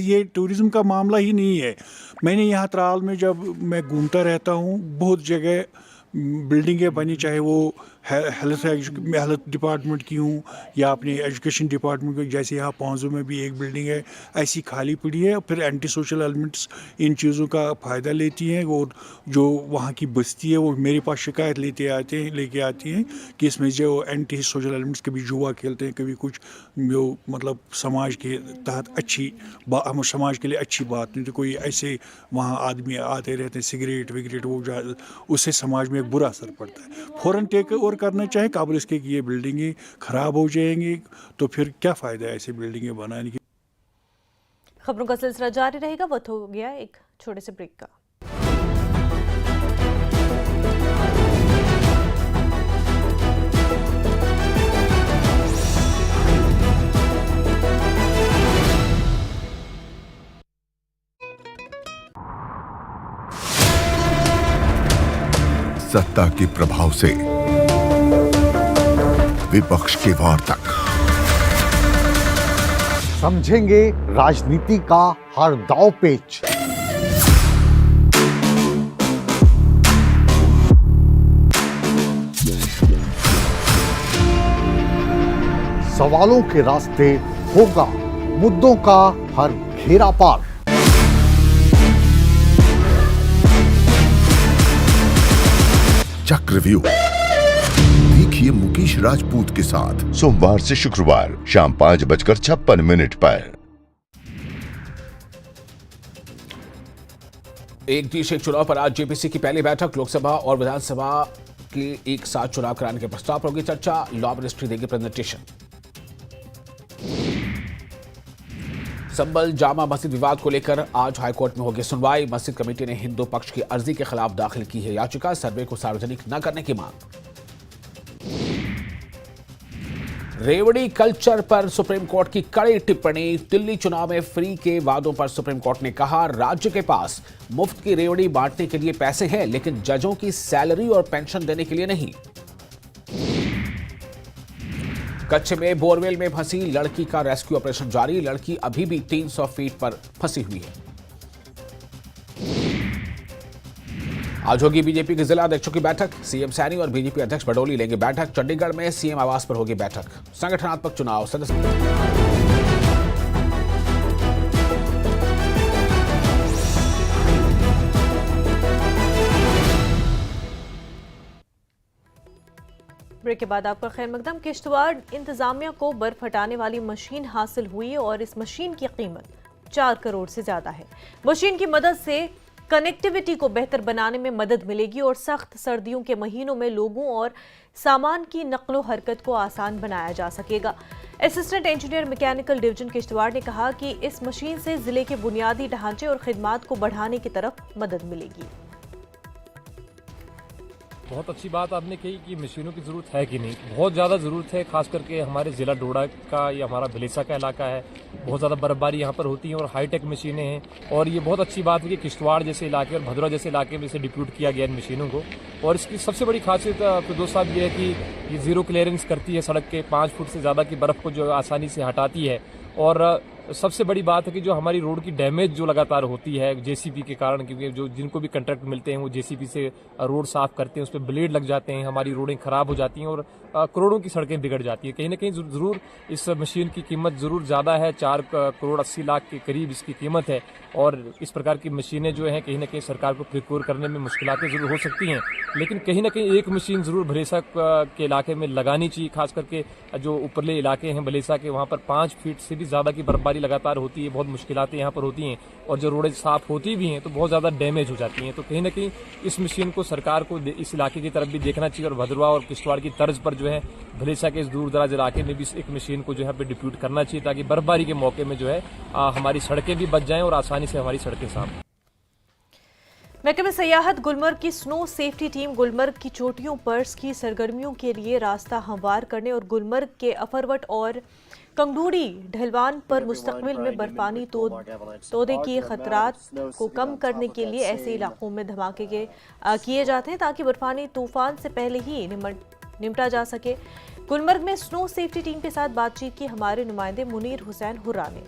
ये टूरिज़्म का मामला ही नहीं है। मैंने यहाँ त्राल में जब मैं घूमता रहता हूँ, बहुत जगह बिल्डिंगें बनी, चाहे वो हेल्थ डिपार्टमेंट की हूँ या अपने एजुकेशन डिपार्टमेंट की, जैसे यहाँ पौंजू में भी एक बिल्डिंग है ऐसी खाली पड़ी है। फिर एंटी सोशल एलिमेंट्स इन चीज़ों का फ़ायदा लेती हैं और जो वहाँ की बस्ती है वो मेरे पास शिकायत लेके आती हैं कि इसमें जो एंटी सोशल एलिमेंट्स कभी जुआ खेलते हैं, कभी कुछ जो मतलब समाज के तहत समाज के लिए अच्छी बात नहीं। तो कोई ऐसे वहाँ आदमी आते रहते हैं सिगरेट विगरेट, वो उससे समाज में एक बुरा असर पड़ता है। फ़ौरन टेक ओवर करना चाहे काबिल इसके कि ये बिल्डिंगें ख़राब हो जाएंगी तो फिर क्या फ़ायदा है ऐसी बिल्डिंगें बनाने की। खबरों का सिलसिला जारी रहेगा, वक्त हो गया एक छोटे से ब्रेक का। सत्ता के प्रभाव से विपक्ष के वार तक समझेंगे राजनीति का हर दांव पेच। सवालों के रास्ते होगा मुद्दों का हर घेरा पार। चक्रव्यूह देखिए मुकेश राजपूत के साथ सोमवार से शुक्रवार शाम 5:56 पर। एक देश एक चुनाव पर आज जेपीसी की पहली बैठक। लोकसभा और विधानसभा के एक साथ चुनाव कराने के प्रस्ताव पर होगी चर्चा। लॉ मिनिस्ट्री देगी प्रेजेंटेशन। संभल जामा मस्जिद विवाद को लेकर आज हाईकोर्ट में होगी सुनवाई। मस्जिद कमेटी ने हिंदू पक्ष की अर्जी के खिलाफ दाखिल की है याचिका। सर्वे को सार्वजनिक न करने की मांग। रेवड़ी कल्चर पर सुप्रीम कोर्ट की कड़ी टिप्पणी। दिल्ली चुनाव में फ्री के वादों पर सुप्रीम कोर्ट ने कहा राज्य के पास मुफ्त की रेवड़ी बांटने के लिए पैसे हैं, लेकिन जजों की सैलरी और पेंशन देने के लिए नहीं। कच्छ में बोरवेल में फंसी लड़की का रेस्क्यू ऑपरेशन जारी। लड़की अभी भी 300 फीट पर फंसी हुई है। आज होगी बीजेपी के जिला अध्यक्षों की बैठक। सीएम सैनी और बीजेपी अध्यक्ष बडोली लेंगे बैठक। चंडीगढ़ में सीएम आवास पर होगी बैठक। संगठनात्मक चुनाव सदस्य ब्रेक के बाद आपका खैर मकदम। किश्तवाड़ इंतजामिया को बर्फ हटाने वाली मशीन हासिल हुई है और इस मशीन की कीमत 4 करोड़ से ज्यादा है। मशीन की मदद से कनेक्टिविटी को बेहतर बनाने में मदद मिलेगी और सख्त सर्दियों के महीनों में लोगों और सामान की नक्लो हरकत को आसान बनाया जा सकेगा। Assistant engineer mechanical division Kishtwar ने कहा कि इस मशीन से जिले के बुनियादी ढांचे और खिदमात को बढ़ाने की तरफ मदद मिलेगी। बहुत अच्छी बात आपने कही कि मशीनों की ज़रूरत है कि नहीं, बहुत ज़्यादा ज़रूरत है। खास करके हमारे ज़िला डोडा का या हमारा भलेसा का इलाका है, बहुत ज़्यादा बर्फबारी यहाँ पर होती है और हाईटेक मशीनें हैं। और ये बहुत अच्छी बात है कि किश्तवाड़ जैसे इलाके और भदौरा जैसे इलाके में इसे डिप्यूट किया गया इन मशीनों को। और इसकी सबसे बड़ी खासियत फिरदौस साहब ये है कि ये ज़ीरो क्लियरेंस करती है सड़क के 5 फुट से ज़्यादा की बर्फ़ को जो आसानी से हटाती है। और सबसे बड़ी बात है कि जो हमारी रोड की डैमेज जो लगातार होती है जेसीबी के कारण, क्योंकि जो जिनको भी कंट्रैक्ट मिलते हैं वो जेसीबी से रोड साफ करते हैं, उस पर ब्लेड लग जाते हैं, हमारी रोडें खराब हो जाती हैं और करोड़ों की सड़कें बिगड़ जाती हैं। कहीं ना कहीं ज़रूर इस मशीन की कीमत ज़रूर ज़्यादा है। 4 करोड़ 80 लाख के करीब इसकी कीमत है। और इस प्रकार की मशीनें जो हैं कहीं ना कहीं सरकार को प्रिक्योर करने में मुश्किलातें ज़रूर हो सकती हैं, लेकिन कहीं ना कहीं एक मशीन ज़रूर भलेसा के इलाके में लगानी चाहिए। खास करके जो ऊपरले इलाके हैं भलेसा के, वहाँ पर 5 फीट से भी ज़्यादा की बर्फबारी लगातार होती है, बहुत मुश्किलातें यहाँ पर होती हैं और जो रोडें साफ होती भी हैं तो बहुत ज़्यादा डैमेज हो जाती हैं। तो कहीं ना कहीं इस मशीन को सरकार को इस इलाके की तरफ भी देखना चाहिए और भदरवा और किश्तवाड़ की तर्ज पर जो है भलेसा के इस दूर दराज इलाके में भी एक मशीन को जो है पे डिप्यूट करना चाहिए, ताकि बर्फबारी के मौके में जो है हमारी सड़कें भी बच जाएं और आसानी से हमारी सड़कें साफ। महकमे सयाहत गुलमर्ग की स्नो सेफ्टी टीम गुलमर्ग की चोटियों पर स्की सरगर्मियों के लिए रास्ता हमवार करने और गुलमर्ग के अफरवट और कंगडूड़ी ढलवान पर मुस्तकबिल में बर्फानी तोदे के खतरात को कम करने के लिए ऐसे इलाकों में धमाके किए जाते हैं ताकि बर्फानी तूफान से पहले ही निपटा जा सके। गुलमर्ग में स्नो सेफ्टी टीम के साथ बातचीत की हमारे नुमाइंदे मुनीर हुसैन हुर्रा ने।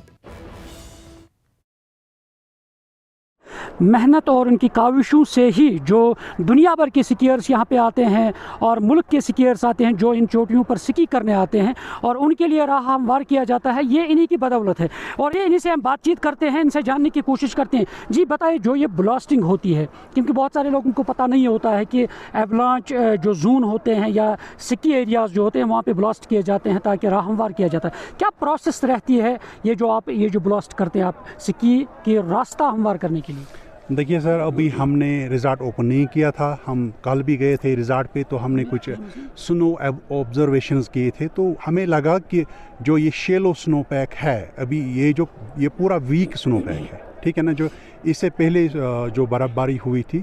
मेहनत और उनकी काविशों से ही जो दुनिया भर के स्कीयर्स यहाँ पे आते हैं और मुल्क के स्कीयर्स आते हैं जो इन चोटियों पर स्की करने आते हैं और उनके लिए राह हमवार किया जाता है, ये इन्हीं की बदौलत है। और ये इन्हीं से हम बातचीत करते हैं, इनसे जानने की कोशिश करते हैं। जी बताइए, जो ये ब्लास्टिंग होती है, क्योंकि बहुत सारे लोगों को पता नहीं होता है कि एवलांच जो जोन होते हैं या स्की एरियाज जो होते हैं वहाँ पर ब्लास्ट किए जाते हैं ताकि राह हमवार किया जाता है। क्या प्रोसेस रहती है ये जो ब्लास्ट करते हैं आप स्की की रास्ता हमवार करने के लिए? देखिए सर, अभी हमने रिज़ॉर्ट ओपन नहीं किया था, हम कल भी गए थे रिज़ॉर्ट पे, तो हमने कुछ स्नो ऑब्जर्वेशंस किए थे। तो हमें लगा कि जो ये शेलो स्नो पैक है अभी ये पूरा वीक स्नो पैक है, ठीक है ना। जो इससे पहले जो बर्फ़बारी हुई थी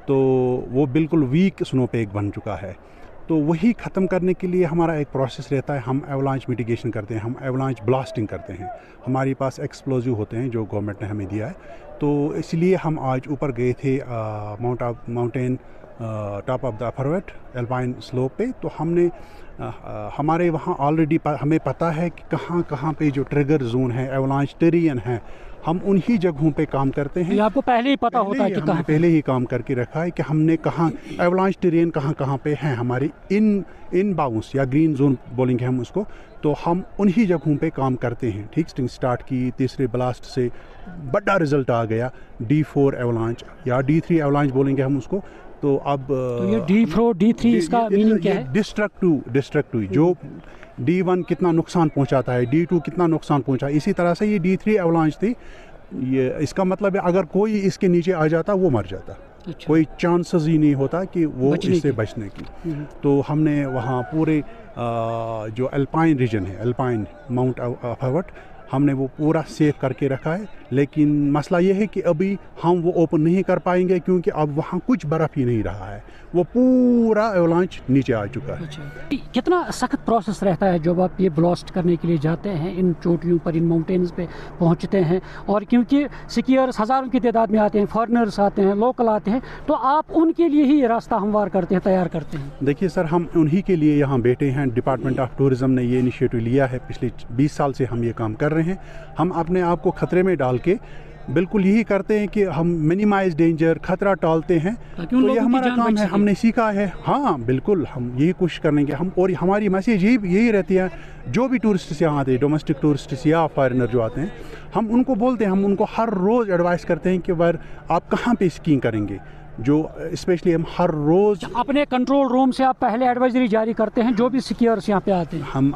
तो वो बिल्कुल वीक स्नो पैक बन चुका है। तो वही ख़त्म करने के लिए हमारा एक प्रोसेस रहता है, हम एवलांच मिटिगेशन करते हैं, हम एवलांच ब्लास्टिंग करते हैं। हमारे पास एक्सप्लोजिव होते हैं जो गवर्नमेंट ने हमें दिया है। तो इसलिए हम आज ऊपर गए थे mountain top of the Apharwat alpine slope पे। तो हमने हमारे वहाँ ऑलरेडी हमें पता है कि कहाँ कहाँ पे जो ट्रिगर जोन है, एवलांच टेरियन है, हम उन्हीं जगहों पे काम करते हैं। ये आपको पहले ही पता होता है कि कहाँ पहले ही काम करके रखा है कि हमने कहाँ एवलांच टेरेन कहाँ पे हैं हमारी इन बाउंस या ग्रीन जोन बोलेंगे हम उसको, तो हम उन्हीं जगहों पे काम करते हैं। ठीक, स्टार्ट की तीसरे ब्लास्ट से बड़ा रिजल्ट आ गया, D4 एवलांच या D3 एवलांच बोलेंगे हम उसको। तो अब तो ये D4 D3 इसका मीनिंग क्या है? डिस्ट्रक्टिव जो D1 कितना नुकसान पहुंचाता है, D2 कितना नुकसान पहुंचा, इसी तरह से ये D3 एवलांच थी। ये इसका मतलब है अगर कोई इसके नीचे आ जाता वो मर जाता। अच्छा। कोई चांसेस ही नहीं होता कि वो इससे बचने की। तो हमने वहाँ पूरे जो अल्पाइन रीजन है, अल्पाइन माउंट अफावट, हमने वो पूरा सेफ करके रखा है। लेकिन मसला ये है कि अभी हम वो ओपन नहीं कर पाएंगे क्योंकि अब वहाँ कुछ बर्फ़ ही नहीं रहा है, वो पूरा एवलांच नीचे आ चुका है। अच्छा। कितना सख्त प्रोसेस रहता है जब आप ये ब्लास्ट करने के लिए जाते हैं, इन चोटियों पर, इन माउंटेन्स पे पहुँचते हैं? और क्योंकि स्कीयर्स हज़ारों की तादाद में आते हैं, फॉरेनर्स आते हैं, लोकल आते हैं, तो आप उनके लिए ही ये रास्ता हमवार करते हैं, तैयार करते हैं? देखिए सर, हम उन्हीं के लिए यहाँ बैठे हैं। डिपार्टमेंट ऑफ टूरिज़म ने ये इनिशिएटिव लिया है, पिछले 20 साल से हम ये काम कर रहे हैं। हम अपने आप को खतरे में डाल के बिल्कुल यही करते हैं कि हम मिनिमाइज डेंजर, खतरा टालते हैं। तो ये हमारा काम है, हमने सीखा है। हाँ बिल्कुल, हम यही कोशिश करेंगे। हम और हमारी मैसेज यही रहती है, जो भी टूरिस्ट यहाँ आते हैं, डोमेस्टिक टूरिस्ट या फॉरेनर जो आते हैं, हम उनको बोलते हैं, हम उनको हर रोज़ एडवाइस करते हैं कि वार आप कहाँ पे स्कीइंग करेंगे। जो स्पेशली हम हर रोज़ अपने कंट्रोल रूम से आप पहले एडवाइजरी जारी करते हैं जो भी स्कीयर्स यहाँ पे आते हैं? हम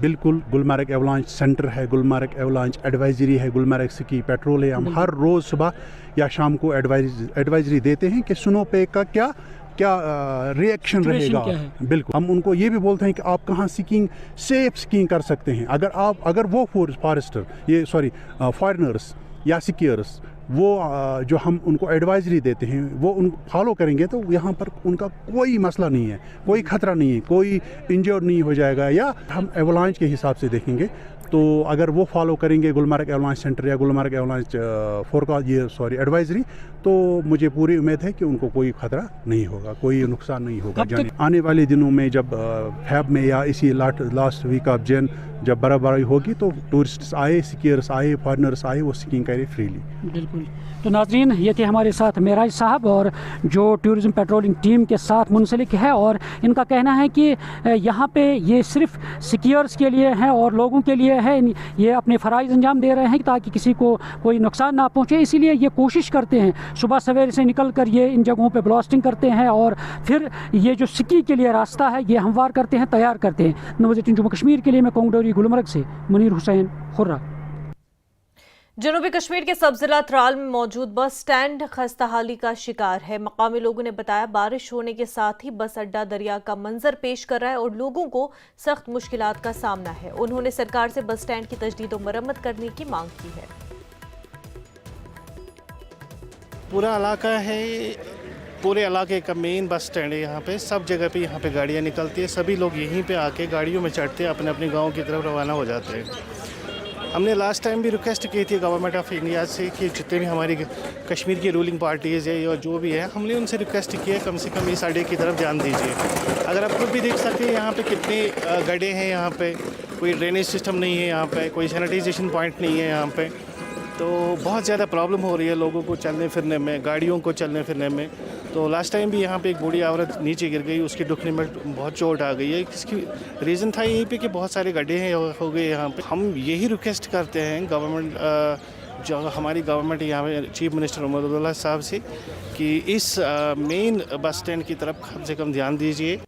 बिल्कुल, गुलमर्ग एवलांच सेंटर है, गुलमर्ग एवलांच एडवाइजरी है, गुलमर्ग स्की पेट्रोल है। हम हर रोज़ सुबह या शाम को एडवाइजरी देते हैं कि स्नो पे का क्या रिएक्शन रहेगा। बिल्कुल, हम उनको ये भी बोलते हैं कि आप कहाँ सेफ स्कीइंग कर सकते हैं। अगर वो फॉरेनर्स या स्कीयर्स वो जो हम उनको एडवाइजरी देते हैं वो उन फॉलो करेंगे तो यहाँ पर उनका कोई मसला नहीं है, कोई खतरा नहीं है, कोई इंजर्ड नहीं हो जाएगा। या हम एवलांच के हिसाब से देखेंगे तो अगर वो फॉलो करेंगे गुलमर्ग एवलांच सेंटर या गुलमर्ग एवलांच एडवाइजरी, तो मुझे पूरी उम्मीद है कि उनको कोई खतरा नहीं होगा, कोई नुकसान नहीं होगा। आने वाले दिनों में जब फेब में या इसी लास्ट वीक ऑफ जैन जब बर्फबारी होगी तो टूरिस्ट आए, स्कीयर्स आए, फॉरेनर्स आए, वो स्कीइंग करें फ्रीली। बिल्कुल। तो नाज़रीन, ये थे हमारे साथ मेराज साहब और जो टूरिज़म पेट्रोलिंग टीम के साथ मुंसलिक है, और इनका कहना है कि यहाँ पे ये सिर्फ स्कीयर्स के लिए है और लोगों के लिए है। ये अपने फ़राइज़ अंजाम दे रहे हैं ताकि किसी को कोई नुकसान ना पहुँचे, इसीलिए ये कोशिश करते हैं सुबह सवेरे से निकल कर ये इन जगहों पे ब्लास्टिंग करते हैं और फिर ये जो स्की के लिए रास्ता है ये हमवार करते हैं, तैयार करते हैं। नवज़ जम्मू कश्मीर के लिए मैं कोंगडोरी गुलमर्ग से मुनीर हुसैन, खुर्रा। जनूबी कश्मीर के सब जिला त्राल में मौजूद बस स्टैंड खस्ताहाली का शिकार है। मकामी लोगों ने बताया बारिश होने के साथ ही बस अड्डा दरिया का मंजर पेश कर रहा है और लोगों को सख्त मुश्किलात का सामना है। उन्होंने सरकार से बस स्टैंड की तजदीद और मरम्मत करने की मांग की है। पूरा इलाका है, पूरे इलाके का मेन बस स्टैंड है। यहाँ पे सब जगह पे यहाँ पे गाड़ियाँ निकलती है, सभी लोग यहीं पे आके गाड़ियों में चढ़ते हैं, अपने अपने गाँव की तरफ रवाना हो जाते हैं। हमने लास्ट टाइम भी रिक्वेस्ट की थी गवर्नमेंट ऑफ इंडिया से कि जितने भी हमारी कश्मीर की रूलिंग पार्टीज़ है या जो भी है, हमने उनसे रिक्वेस्ट की है कम से कम इस अड्डे की तरफ ध्यान दीजिए। अगर आप खुद भी देख सकते हैं यहाँ पे कितने गड्ढे हैं, यहाँ पे कोई ड्रेनेज सिस्टम नहीं है, यहाँ पे कोई सैनिटाइजेशन पॉइंट नहीं है यहाँ पे, तो बहुत ज़्यादा प्रॉब्लम हो रही है लोगों को चलने फिरने में, गाड़ियों को चलने फिरने में। तो लास्ट टाइम भी यहाँ पे एक बूढ़ी औरत नीचे गिर गई, उसके दुखने में बहुत चोट आ गई है। इसकी रीज़न था यहीं पे कि बहुत सारे गड्ढे हैं हो गए यहाँ पे। हम यही रिक्वेस्ट करते हैं गवर्नमेंट, जो हमारी गवर्नमेंट यहाँ पे चीफ मिनिस्टर उमर अब्दुल्ला साहब से, कि इस मेन बस स्टैंड की तरफ कम से कम ध्यान दीजिए।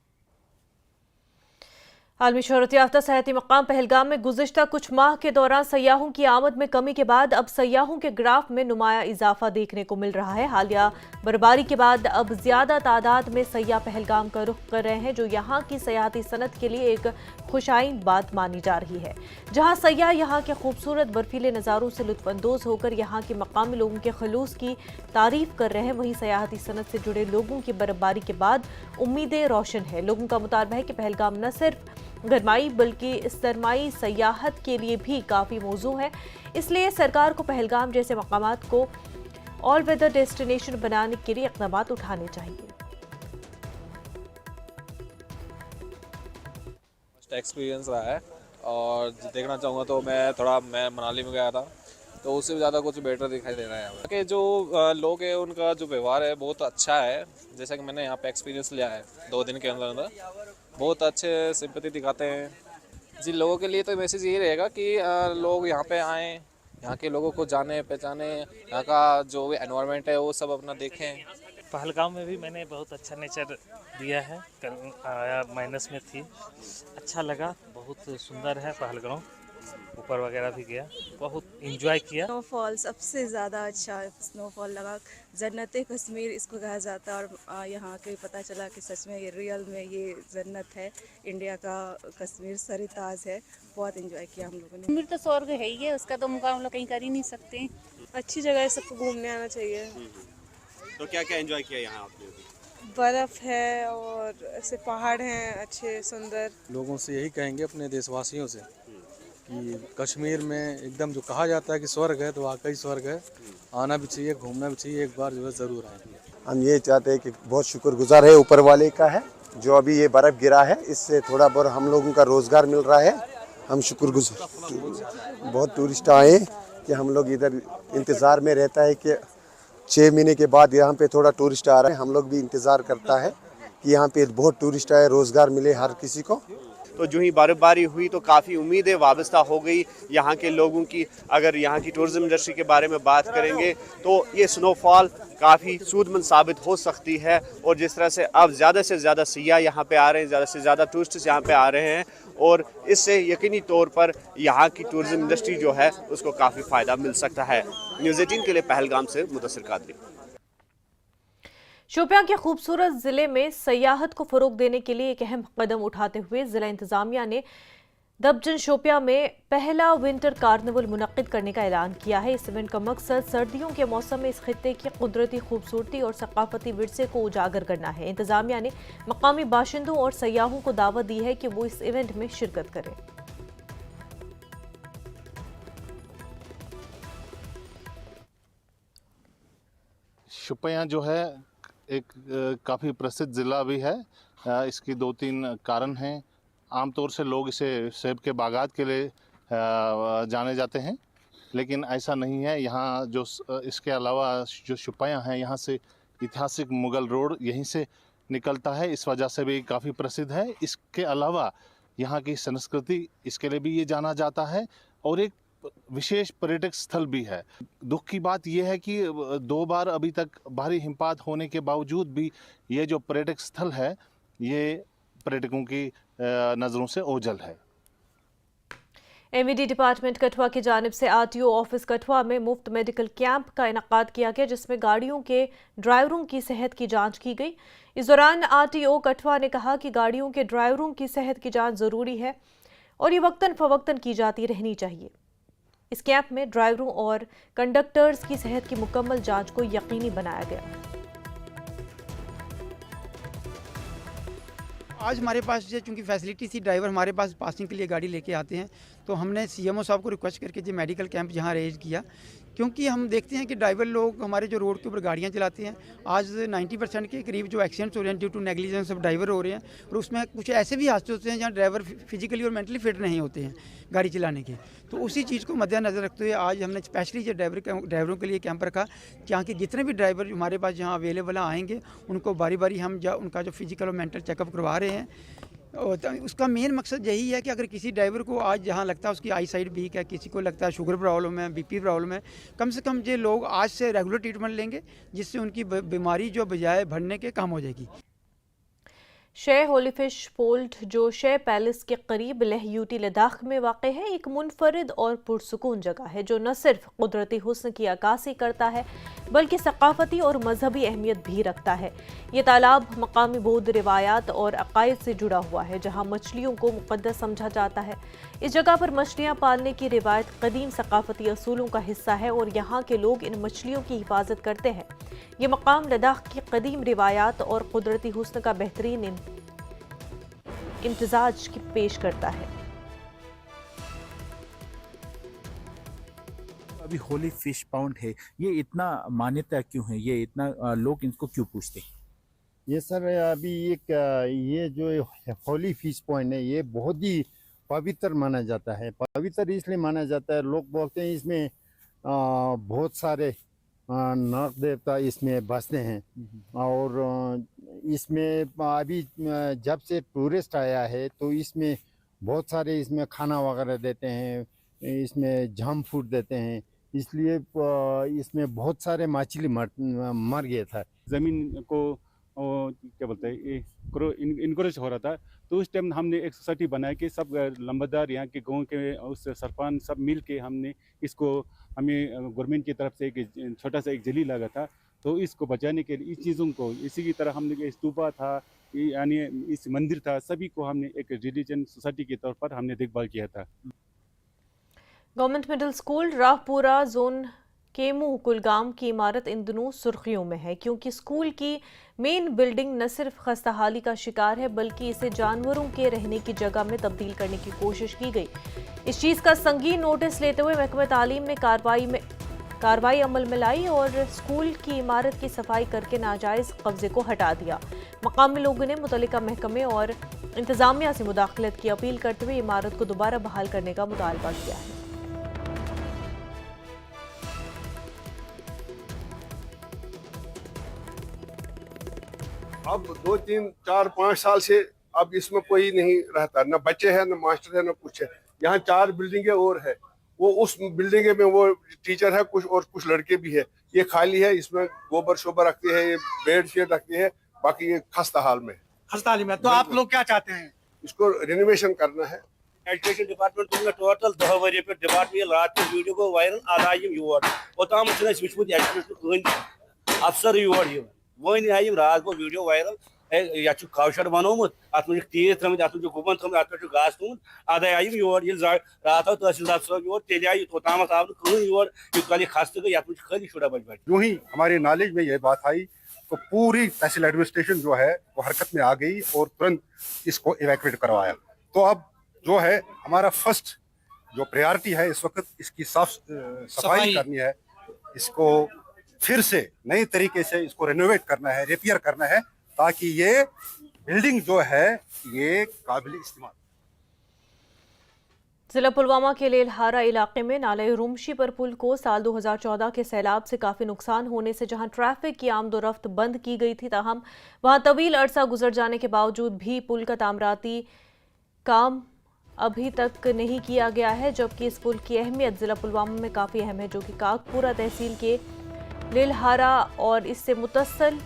आलमी शोहरत याफ्ता सयाहती मकाम पहलगाम में गुज़िश्ता कुछ माह के दौरान सयाहों की आमद में कमी के बाद अब सयाहों के ग्राफ में नुमाया इजाफा देखने को मिल रहा है। हालिया बर्फबारी के बाद अब ज्यादा तादाद में सयाह पहलगाम का रुख कर रहे हैं, जो यहाँ की सयाहती सनत के लिए एक खुशाइन बात मानी जा रही है। जहाँ सयाह यहाँ के खूबसूरत बर्फीले नज़ारों से लुत्फानंदोज होकर यहाँ के मकामी लोगों के खलूस की तारीफ कर रहे हैं, वहीं सयाहती सनत से जुड़े लोगों की बर्फबारी के बाद उम्मीदें रोशन है। लोगों का मुतालबा है कि पहलगाम न सिर्फ गरमाई बल्कि सरमाई सयाहत के लिए भी काफ़ी मौजू है, इसलिए सरकार को पहलगाम जैसे मकामात को ऑल वेदर डेस्टिनेशन बनाने के लिए इक़दाम उठाने चाहिए। एक्सपीरियंस रहा है और देखना चाहूँगा तो मैं मनाली में गया था, तो उससे ज़्यादा कुछ बेटर दिखाई दे रहा है यहाँ के जो लोग हैं उनका जो व्यवहार है बहुत अच्छा है। जैसा कि मैंने यहाँ पे एक्सपीरियंस लिया है 2 दिन के अंदर अंदर, बहुत अच्छे सिंपैथी दिखाते हैं जी। लोगों के लिए तो मैसेज यही रहेगा कि लोग यहाँ पे आएँ, यहाँ के लोगों को जाने पहचाने, यहाँ का जो भी एनवायरनमेंट है वो सब अपना देखें। पहलगाम में भी मैंने बहुत अच्छा नेचर दिया है, कल आया माइनस में थी, अच्छा लगा, बहुत सुंदर है पहलगाम, ऊपर वगैरह भी गया, बहुत एंजॉय किया। स्नोफॉल सबसे ज़्यादा अच्छा स्नोफॉल लगा, जन्नत कश्मीर इसको कहा जाता है और यहाँ के पता चला कि सच में ये रियल में ये जन्नत है, इंडिया का कश्मीर सरिताज है। बहुत एंजॉय किया हम लोगों ने। कश्मीर तो स्वर्ग है ही है, उसका तो मुकाबला कहीं कर ही नहीं सकते। अच्छी जगह है, सबको घूमने आना चाहिए। तो क्या क्या एंजॉय किया यहाँ आपने? बर्फ़ है और ऐसे पहाड़ हैं अच्छे सुंदर। लोगों से यही कहेंगे अपने देशवासियों से कि कश्मीर में एकदम जो कहा जाता है कि स्वर्ग है, तो वाकई स्वर्ग है। आना भी चाहिए, घूमना भी चाहिए, एक बार जो है ज़रूर आए। हम ये चाहते हैं कि बहुत शुक्रगुजार है ऊपर वाले का है जो अभी ये बर्फ़ गिरा है, इससे थोड़ा बहुत हम लोगों का रोज़गार मिल रहा है। हम शुक्रगुजार, बहुत टूरिस्ट आए कि हम लोग इधर इंतज़ार में रहता है कि 6 महीने के बाद यहाँ पे थोड़ा टूरिस्ट आ रहा है। हम लोग भी इंतज़ार करता है कि यहाँ पे बहुत टूरिस्ट आए, रोज़गार मिले हर किसी को। तो जो ही बर्फबारी हुई तो काफ़ी उम्मीदें वाबस्ता हो गई यहाँ के लोगों की। अगर यहाँ की टूरिज़्म इंडस्ट्री के बारे में बात करेंगे तो ये स्नोफॉल काफ़ी सूदमंद साबित हो सकती है। और जिस तरह से अब ज़्यादा से ज़्यादा सियाह यहाँ पे आ रहे हैं, ज़्यादा से ज़्यादा टूरिस्ट यहाँ पे आ रहे हैं, और इससे यकीनी तौर पर यहाँ की टूरिज़्म इंडस्ट्री जो है उसको काफ़ी फ़ायदा मिल सकता है। न्यूज़ 18 के लिए पहलगाम से मुदस्सिर कादरी। शोपियां के खूबसूरत जिले में सयाहत को फरोग देने के लिए एक अहम कदम उठाते हुए जिला इंतजामिया ने दबजन शोपियां में पहला विंटर कार्निवल मुनक्किद करने का ऐलान किया है। इस इवेंट का मकसद सर्दियों के मौसम में इस खित्ते की कुदरती खूबसूरती और सकाफती विरसे को उजागर करना है। इंतजामिया ने मकामी बाशिंदों और सयाहों को दावत दी है कि वो इस इवेंट में शिरकत करें। शोपियां जो है एक काफ़ी प्रसिद्ध ज़िला भी है। इसकी 2-3 कारण हैं। आमतौर से लोग इसे सेब के बागात के लिए जाने जाते हैं, लेकिन ऐसा नहीं है। यहाँ जो इसके अलावा जो शोपियां हैं, यहाँ से ऐतिहासिक मुग़ल रोड यहीं से निकलता है, इस वजह से भी काफ़ी प्रसिद्ध है। इसके अलावा यहाँ की संस्कृति इसके लिए भी ये जाना जाता है और एक विशेष पर्यटक स्थल भी है। दुख की बात यह है कि 2 बार अभी तक भारी हिमपात होने के बावजूद भी ये जो पर्यटक स्थल है ये पर्यटकों की नज़रों से ओझल है। एमईडी डिपार्टमेंट कठुआ की जानिब से आरटीओ ऑफिस कठुआ में मुफ्त मेडिकल कैंप का इनकाद किया गया, जिसमें गाड़ियों के ड्राइवरों की सेहत की जांच की गई। इस दौरान आरटीओ कठुआ ने कहा कि गाड़ियों के ड्राइवरों की सेहत की जांच ज़रूरी है और ये वक्तन फवक्तन की जाती रहनी चाहिए। इस कैंप में ड्राइवरों और कंडक्टर्स की सेहत की मुकम्मल जांच को यकीनी बनाया गया। आज हमारे पास जो चूँकि फैसिलिटी थी, ड्राइवर हमारे पास पासिंग के लिए गाड़ी लेके आते हैं, तो हमने सीएमओ साहब को रिक्वेस्ट करके जो मेडिकल कैंप यहाँ अरेंज किया, क्योंकि हम देखते हैं कि ड्राइवर लोग हमारे जो रोड के ऊपर गाड़ियाँ चलाते हैं, आज 90% के करीब जो एक्सीडेंट्स हो रहे हैं due to negligence of driver हो रहे हैं, और उसमें कुछ ऐसे भी हादसे होते हैं जहाँ ड्राइवर फिजिकली और मेंटली फिट नहीं होते हैं गाड़ी चलाने के। तो उसी चीज़ को मद्देनज़र रखते हुए आज हमने स्पेशली जो ड्राइवरों के लिए कैंप रखा, जहाँ के जितने भी ड्राइवर हमारे पास जहाँ अवेलेबल आएंगे उनको बारी बारी हम उनका जो फिजिकल और मेंटल चेकअप करवा रहे हैं। और उसका मेन मकसद यही है कि अगर किसी ड्राइवर को आज जहाँ लगता है उसकी आई साइड वीक है, किसी को लगता है शुगर प्रॉब्लम है, बीपी प्रॉब्लम है, कम से कम ये लोग आज से रेगुलर ट्रीटमेंट लेंगे, जिससे उनकी बीमारी जो बजाय बढ़ने के कम हो जाएगी। शेह होलीफिश पोल्ट जो शेह पैलेस के करीब लेह यूटी लद्दाख में वाक़ है, एक मुनफरिद और पुरसुकून जगह है जो न सिर्फ कुदरती हुस्न की अक्कासी करता है बल्कि सकाफती और मजहबी अहमियत भी रखता है। ये तालाब मकामी बौद्ध रिवायात और अकायद से जुड़ा हुआ है, जहाँ मछलियों को मुक़द्दस समझा जाता है। इस जगह पर मछलियाँ पालने की रिवायत कदीम सकाफती असूलों का हिस्सा है और यहाँ के लोग इन मछलियों की हिफाजत करते हैं। ये मकाम लद्दाख की कदीम रिवायात और कुदरती हुस्न का बेहतरीन इम्तिजाज की पेश करता है। अभी होली फिश पाउंड है, ये इतना मान्यता क्यों है, ये इतना लोग इनको क्यों पूछते हैं? ये सर अभी एक ये जो होली फिश पॉइंट है ये बहुत ही पवित्र माना जाता है। पवित्र इसलिए माना जाता है, लोग बोलते हैं इसमें बहुत सारे नाग देवता इसमें बसते हैं और इसमें अभी जब से टूरिस्ट आया है तो इसमें बहुत सारे इसमें खाना वगैरह देते हैं, इसमें जाम फूड देते हैं, इसलिए इसमें बहुत सारे मछली मर गया था। ज़मीन को क्या बोलते हैं इनकरेज हो रहा था, तो उस टाइम हमने एक सोसाइटी बनाया कि सब लंबादार यहाँ के गांव के उस सरपंच सब मिल के हमने इसको, हमें गवर्नमेंट की तरफ से एक छोटा सा एक जली लगा था, तो इसको बचाने के लिए इस चीज़ों को, इसी की तरह हमने स्तूपा था यानी इस मंदिर था, सभी को हमने एक रिलीजन सोसाइटी के तौर पर हमने देखभाल किया था। Government middle school Rahpura zone Kemu Kulgam की इमारत इन दिनों सुर्खियों में है, क्योंकि स्कूल की मेन बिल्डिंग न सिर्फ खस्ताहाली का शिकार है बल्कि इसे जानवरों के रहने की जगह में तब्दील करने की कोशिश की गई। इस चीज का संगीन नोटिस लेते हुए महकमे तालीम ने कार्रवाई अमल में लाई और स्कूल की इमारत की सफाई करके नाजायज कब्जे को हटा दिया। मकामी लोगों ने मुतल्लिका महकमे और इंतजामिया से मुदाखलत की अपील करते हुए इमारत को दोबारा बहाल करने का मुतालबा किया है। अब 2, 3, 4, 5 साल से अब इसमें कोई नहीं रहता, न बच्चे हैं न मास्टर है न कुछ है। यहाँ 4 बिल्डिंगें और है, वो उस बिल्डिंग में वो टीचर है कुछ और कुछ लड़के भी है, ये खाली है, इसमें गोबर शोबर रखते हैं, ये बेड शीट रखते हैं, बाकी ये खस्ता हाल में। तो आप लोग क्या चाहते हैं? इसको रिनोवेशन करना है। एजुकेशन डिपार्टमेंट तुम टोटल 10 वरी पे डिपार्टमेंट रात के वीडियो को वायरल आदायम योर ओताम छ वुचमुत एजुकेशन कहीं अफसर योर वन आई रात को वीडियो वायरल या कावशर बनोमुत अत मे तीर थमित अत मे गुबन थमित अत पे घास तुम आदाय आयम योर ये रात आओ तहसीलदार साहब योर तेल आई ओताम आव कहीं योर कल खस्त गई अत मे खाली शुरा बच बच। यूं ही हमारे नॉलेज में ये बात आई तो पूरी तहसील एडमिनिस्ट्रेशन जो है वो हरकत में आ गई और तुरंत इसको इवैक्यूएट करवाया। तो अब जो है हमारा फर्स्ट जो प्रायोरिटी है इस वक्त इसकी सफाई करनी है, इसको फिर से नए तरीके से इसको रेनोवेट करना है, रिपेयर करना है, ताकि ये बिल्डिंग जो है ये काबिल इस्तेमाल। जिला पुलवामा के लेलहारा इलाके में नाले रुमशी पर पुल को साल 2014 के सैलाब से काफी नुकसान होने से जहां ट्रैफिक की आमदोरफ्त बंद की गई थी, ताहम वहां तवील अरसा गुजर जाने के बावजूद भी पुल का तामीराती काम अभी तक नहीं किया गया है, जबकि इस पुल की अहमियत जिला पुलवामा में काफ़ी अहम है, जो कि काकपुरा तहसील के लेलहारा और इससे मुतस्सल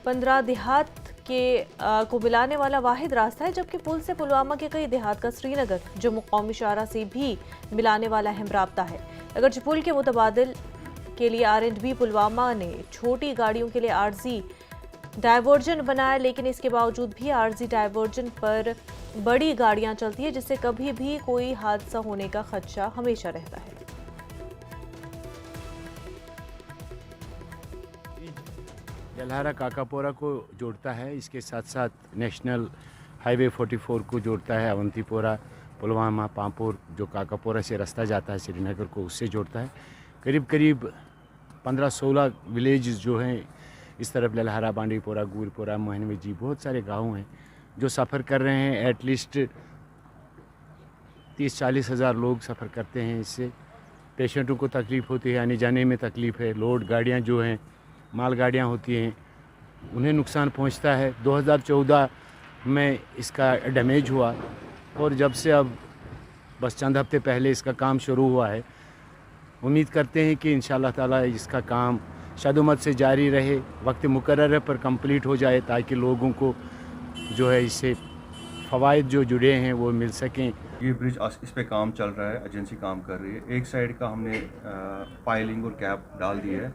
15 देहात के को मिलाने वाला वाहिद रास्ता है, जबकि पुल से पुलवामा के कई देहात का श्रीनगर जम्मू कौमी शाहरा से भी मिलाने वाला अहम राब्ता है। अगरचे पुल के मुतबादिल के लिए R&B पुलवामा ने छोटी गाड़ियों के लिए आर्जी डायवर्जन बनाया, लेकिन इसके बावजूद भी आर्जी डायवर्जन पर बड़ी गाड़ियां चलती है, जिससे कभी भी कोई हादसा होने का खदशा हमेशा रहता है। लेलहारा काकापोरा को जोड़ता है, इसके साथ साथ नेशनल हाईवे 44 को जोड़ता है, अवंतीपोरा, पुलवामा, पामपुर जो काकापोरा से रास्ता जाता है श्रीनगर को, उससे जोड़ता है। करीब करीब 15-16 विलेज जो हैं इस तरफ लेलहारा, बांडीपोरा, गुरपोरा, मोहनवी जी, बहुत सारे गांव हैं जो सफ़र कर रहे हैं। एटलीस्ट 30-40 हज़ार लोग सफ़र करते हैं। इससे पेशेंटों को तकलीफ़ होती है, आने जाने में तकलीफ़ है, लोड गाड़ियां जो हैं, माल गाड़ियां होती हैं, उन्हें नुकसान पहुंचता है। 2014 में इसका डैमेज हुआ और जब से अब बस चंद हफ्ते पहले इसका काम शुरू हुआ है। उम्मीद करते हैं कि इंशाअल्लाह ताला इसका काम शादुमत से जारी रहे, वक्त मुकर्रर पर कंप्लीट हो जाए, ताकि लोगों को जो है इससे फ़वाइद जो जुड़े हैं वो मिल सकें। ये ब्रिज इस पे काम चल रहा है, एजेंसी काम कर रही है। एक साइड का हमने पाइलिंग और कैप डाल दी है,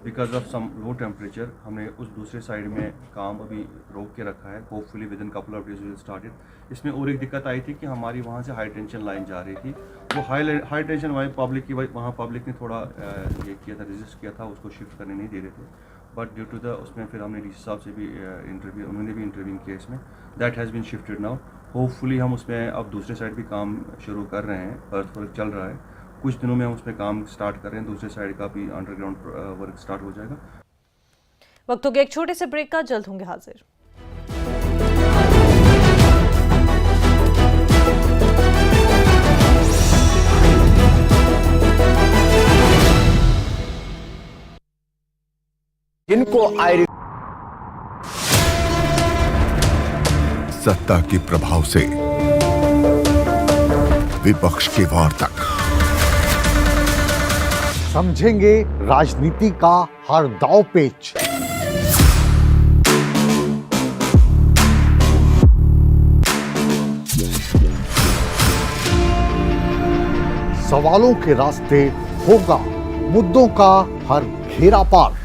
because of some low temperature हमने उस दूसरे साइड में काम अभी रोक के रखा है। Hopefully with in couple of days will started. इसमें और एक दिक्कत आई थी कि हमारी वहाँ से हाई टेंशन लाइन जा रही थी, वो हाई टेंशन वाली पब्लिक की वहाँ पब्लिक ने थोड़ा ये किया था, रेजिस्ट किया था, उसको शिफ्ट करने नहीं दे रहे थे। बट ड्यू टू द उसमें फिर हमने डीसी साहब से भी इंटरव्यू, उन्होंने भी इंटरव्यू किया इसमें, that has been shifted now. Hopefully हम उसमें अब दूसरे साइड भी काम शुरू कर रहे हैं, अर्थ वर्क चल रहा है, कुछ दिनों में हम उसमें काम स्टार्ट कर रहे हैं, दूसरे साइड का भी अंडरग्राउंड वर्क स्टार्ट हो जाएगा। वक्त हो गया एक छोटे से ब्रेक का, जल्द होंगे हाजिर। इनको सत्ता के प्रभाव से विपक्ष के वार तक समझेंगे राजनीति का हर दांव पेच। सवालों के रास्ते होगा मुद्दों का हर घेरा पार।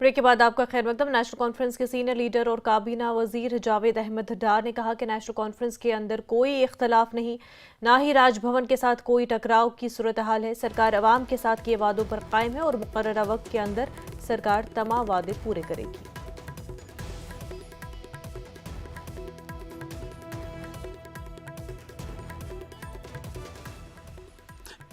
ब्रेक के बाद आपका खैर मकदम। नेशनल कॉन्फ्रेंस के सीनियर लीडर और काबीना वजीर जावेद अहमद डार ने कहा कि नेशनल कॉन्फ्रेंस के अंदर कोई इख्तलाफ नहीं, ना ही राजभवन के साथ कोई टकराव की सूरत हाल है। सरकार अवाम के साथ किए वादों पर कायम है और मुकर्ररा वक्त के अंदर सरकार तमाम वादे पूरे करेगी।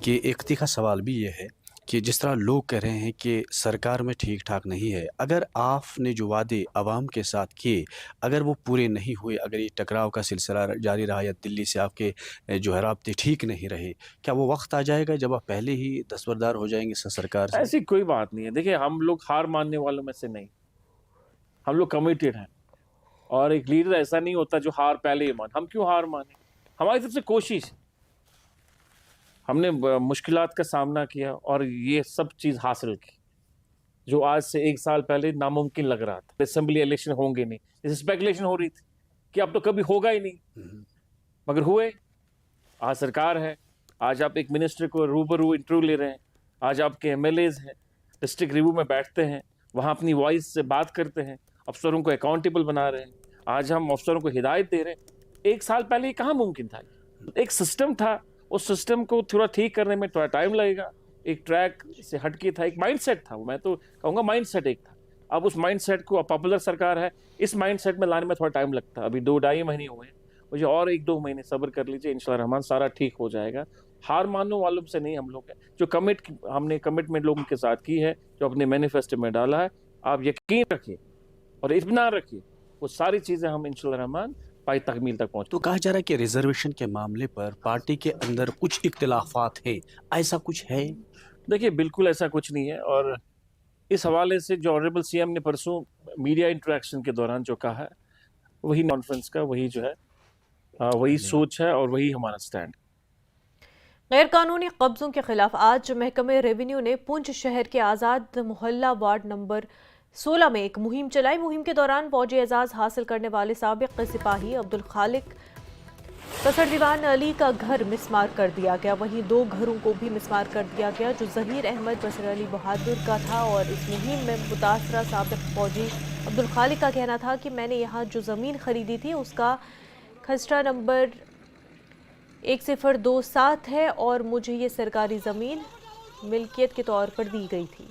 कि एक तीखा सवाल भी ये है कि जिस तरह लोग कह रहे हैं कि सरकार में ठीक ठाक नहीं है, अगर आपने जो वादे आवाम के साथ किए अगर वो पूरे नहीं हुए, अगर ये टकराव का सिलसिला जारी रहा या दिल्ली से आपके जो है राब्ते ठीक नहीं रहे, क्या वो वक्त आ जाएगा जब आप पहले ही दस्तबरदार हो जाएंगे सरकार से? ऐसी कोई बात नहीं है। देखिए, हम लोग हार मानने वालों में से नहीं, हम लोग कमिटेड हैं और एक लीडर ऐसा नहीं होता जो हार पहले ही मान। हम क्यों हार माने? हमारी तरफ से कोशिश, हमने मुश्किलात का सामना किया और ये सब चीज़ हासिल की जो आज से 1 साल पहले नामुमकिन लग रहा था। असेंबली इलेक्शन होंगे नहीं, जैसे स्पेकुलेशन हो रही थी कि अब तो कभी होगा ही नहीं, मगर हुए। आज सरकार है, आज आप एक मिनिस्टर को रूबरू इंटरव्यू ले रहे हैं, आज आपके MLAs हैं, डिस्ट्रिक्ट रिव्यू में बैठते हैं, वहाँ अपनी वॉइस से बात करते हैं, अफसरों को अकाउंटेबल बना रहे हैं। आज हम अफसरों को हिदायत दे रहे हैं। 1 साल पहले ये कहाँ मुमकिन था? एक सिस्टम था, उस सिस्टम को थोड़ा ठीक करने में थोड़ा टाइम लगेगा। एक ट्रैक से हटके था, एक माइंडसेट था, मैं तो कहूँगा माइंडसेट एक था। अब उस माइंडसेट को, पॉपुलर सरकार है, इस माइंडसेट में लाने में थोड़ा टाइम लगता है। अभी 2-2.5 महीने हुए हैं, मुझे और 1-2 महीने सब्र कर लीजिए, इंशाल्लाह रहमान सारा ठीक हो जाएगा। हार मानने वालों से नहीं हम लोग हैं, जो हमने कमिटमेंट लोगों के साथ की है, जो अपने मैनिफेस्टो में डाला है, आप यकीन रखिए और इत्मीनान रखिए, वो सारी चीज़ें हम इंशाल्लाह रहमान पाई तकमील तक पहुँच। तो कहा जा रहा है कि रिजर्वेशन के मामले पर पार्टी के अंदर कुछ इख्तिलाफात हैं, ऐसा कुछ है? देखिए, बिल्कुल ऐसा कुछ नहीं है। और इस हवाले से जो ऑनरेबल CM ने परसों मीडिया इंटरेक्शन के दौरान जो कहा है, वही कॉन्फ्रेंस का वही जो है वही सोच है और वही हमारा स्टैंड। गैर कानूनी कब्जों के खिलाफ आज महकमे रेवेन्यू ने पुंछ शहर के आज़ाद मोहल्ला वार्ड नंबर 16 में एक मुहिम चलाई। मुहिम के दौरान फौजी एजाज हासिल करने वाले साबिक सिपाही अब्दुल खालिक कसर दीवान अली का घर मिसमार कर दिया गया। वहीं 2 घरों को भी मिसमार कर दिया गया जो जहीर अहमद बसर अली बहादुर का था। और इस मुहिम में मुतासरा साबिक फौजी अब्दुल खालिक का कहना था कि मैंने यहाँ जो ज़मीन खरीदी थी उसका खसरा नंबर 1027 है और मुझे ये सरकारी ज़मीन मिल्कियत के तौर पर दी गई थी।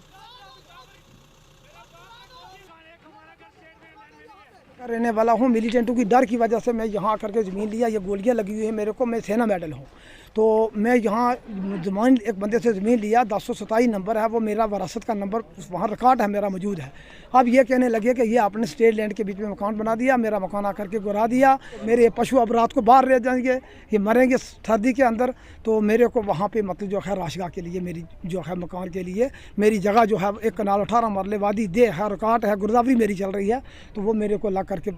रहने वाला हूँ, मिलिटेंटों की डर की वजह से मैं यहाँ आकर के ज़मीन लिया। ये गोलियाँ लगी हुई है मेरे को, मैं सेना मेडल हूँ, तो मैं यहाँ ज़मीन एक बंदे से ज़मीन लिया, 1027 नंबर है, वो मेरा वरासत का नंबर वहाँ रिकॉर्ड है मेरा मौजूद है। अब ये कहने लगे कि ये आपने स्टेट लैंड के बीच में मकान बना दिया, मेरा मकान आकर के गिरा दिया, मेरे पशु अब रात को बाहर रह जाएंगे, ये मरेंगे सर्दी के अंदर, तो मेरे को वहाँ पे मतलब जो है राशगाह के लिए, मेरी जो है मकान के लिए मेरी जगह जो है 1 कनाल 18 मरले वादी दे है, रिकॉर्ड है, गुरदावरी मेरी चल रही है, तो वो मेरे को ला करके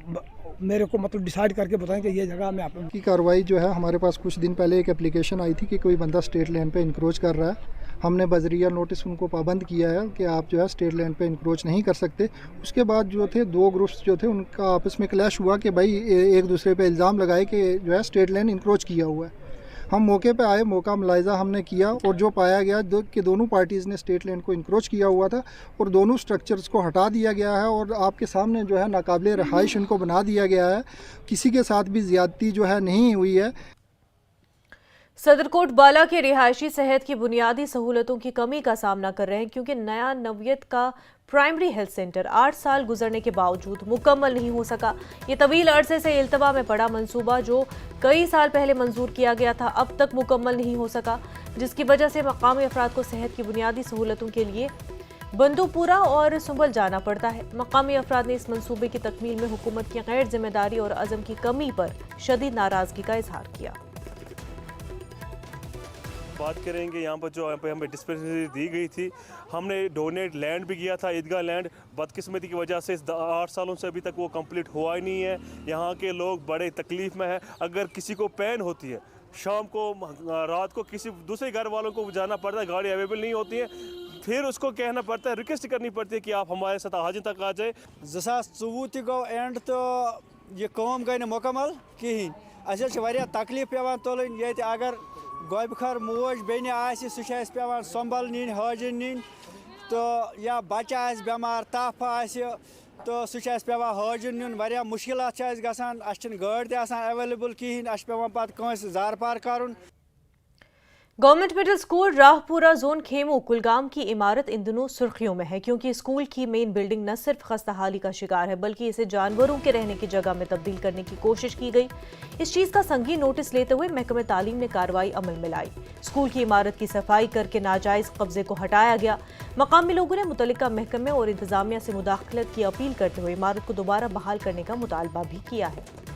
मेरे को मतलब डिसाइड करके बताएं कि ये जगह में आप की कार्रवाई जो है। हमारे पास कुछ दिन पहले एक एप्लीकेशन आई थी कि कोई बंदा स्टेट लैंड पे इंक्रोच कर रहा है। हमने बजरिया नोटिस उनको पाबंद किया है कि आप जो है स्टेट लैंड पे इंक्रोच नहीं कर सकते। उसके बाद जो थे 2 ग्रुप्स जो थे उनका आपस में क्लैश हुआ कि भाई एक दूसरे पे इल्ज़ाम लगाए कि जो है स्टेट लैंड इंक्रोच किया हुआ है। हम मौके पे आए, मौका मुलाहिजा हमने किया और जो पाया गया कि दोनों पार्टीज़ ने स्टेट लैंड को इंक्रोच किया हुआ था और दोनों स्ट्रक्चर्स को हटा दिया गया है और आपके सामने जो है नाकाबिले रहाइश इनको बना दिया गया है। किसी के साथ भी ज़्यादती जो है नहीं हुई है। सदरकोट बाला के रिहायशी सेहत की बुनियादी सहूलतों की कमी का सामना कर रहे हैं क्योंकि नया नवियत का प्राइमरी हेल्थ सेंटर 8 साल गुजरने के बावजूद मुकम्मल नहीं हो सका। ये तवील अरसे से इल्तवा में पड़ा मंसूबा जो कई साल पहले मंजूर किया गया था अब तक मुकम्मल नहीं हो सका, जिसकी वजह से मकामी अफराद को सेहत की बुनियादी सहूलतों के लिए बंदूपुरा और सुंबल जाना पड़ता है। मकामी अफराद ने इस मंसूबे की तकमील में हुकूमत की गैर जिम्मेदारी और अज़म की कमी पर शदीद नाराजगी का इजहार किया। बात करेंगे यहाँ पर जो हमें डिस्पेंसरी दी गई थी, हमने डोनेट लैंड भी किया था, ईदगाह लैंड। बदकिस्मती की वजह से इस 8 सालों से अभी तक वो कंप्लीट हुआ ही नहीं है। यहाँ के लोग बड़े तकलीफ में हैं। अगर किसी को पेन होती है, शाम को रात को किसी दूसरे घर वालों को जाना पड़ता है, गाड़ी अवेलेबल नहीं होती है, फिर उसको कहना पड़ता है, रिक्वेस्ट करनी पड़ती है कि आप हमारे साथ हाजिर तक आ जाए। 2024 गो एंड तो ये काम गई मुकम्मल कहें। अस तकलीफ पे तुलन ये अगर गोबखर मोज बेन सह पे संभल नीन हाजिर नीन, तो या बच्चा बेमार तफ तो सह पे हाजिर नीन। वारिया मुश्किलात गसान, गाड़ी अवेलेबल कहें, पे पे जार पार कर। Government middle school Rahpura zone Khemo Kulgam की इमारत इन दिनों सुर्खियों में है, क्योंकि स्कूल की मेन बिल्डिंग न सिर्फ खस्ताहाली का शिकार है बल्कि इसे जानवरों के रहने की जगह में तब्दील करने की कोशिश की गई। इस चीज का संगीन नोटिस लेते हुए महकमे तालीम ने कार्रवाई अमल में लाई। स्कूल की इमारत की सफाई करके नाजायज कब्जे को हटाया गया। मकामी लोगों ने मुतल्लिका महकमे और इंतजामिया से मुदाखलत की अपील करते हुए इमारत को दोबारा बहाल करने का मुतालबा भी किया है।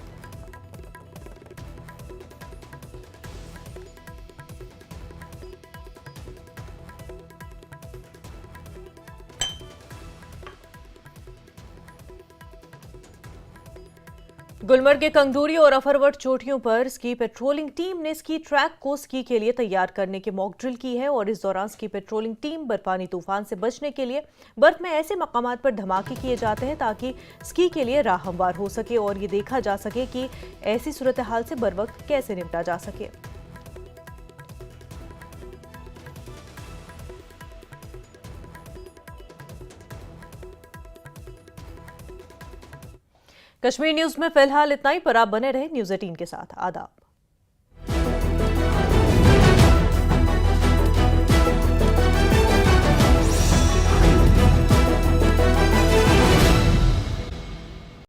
गुलमर्ग के कंगडूरी और अफरवट चोटियों पर स्की पेट्रोलिंग टीम ने स्की ट्रैक को स्की के लिए तैयार करने के मॉक ड्रिल की है और इस दौरान स्की पेट्रोलिंग टीम बर्फानी तूफान से बचने के लिए बर्फ में ऐसे मकामात पर धमाके किए जाते हैं ताकि स्की के लिए राह हमवार हो सके और ये देखा जा सके कि ऐसी सूरत हाल से बर वक्त कैसे निपटा जा सके। कश्मीर न्यूज में फिलहाल इतना ही, पर आप बने रहे न्यूज़ 18 के साथ। आदाब।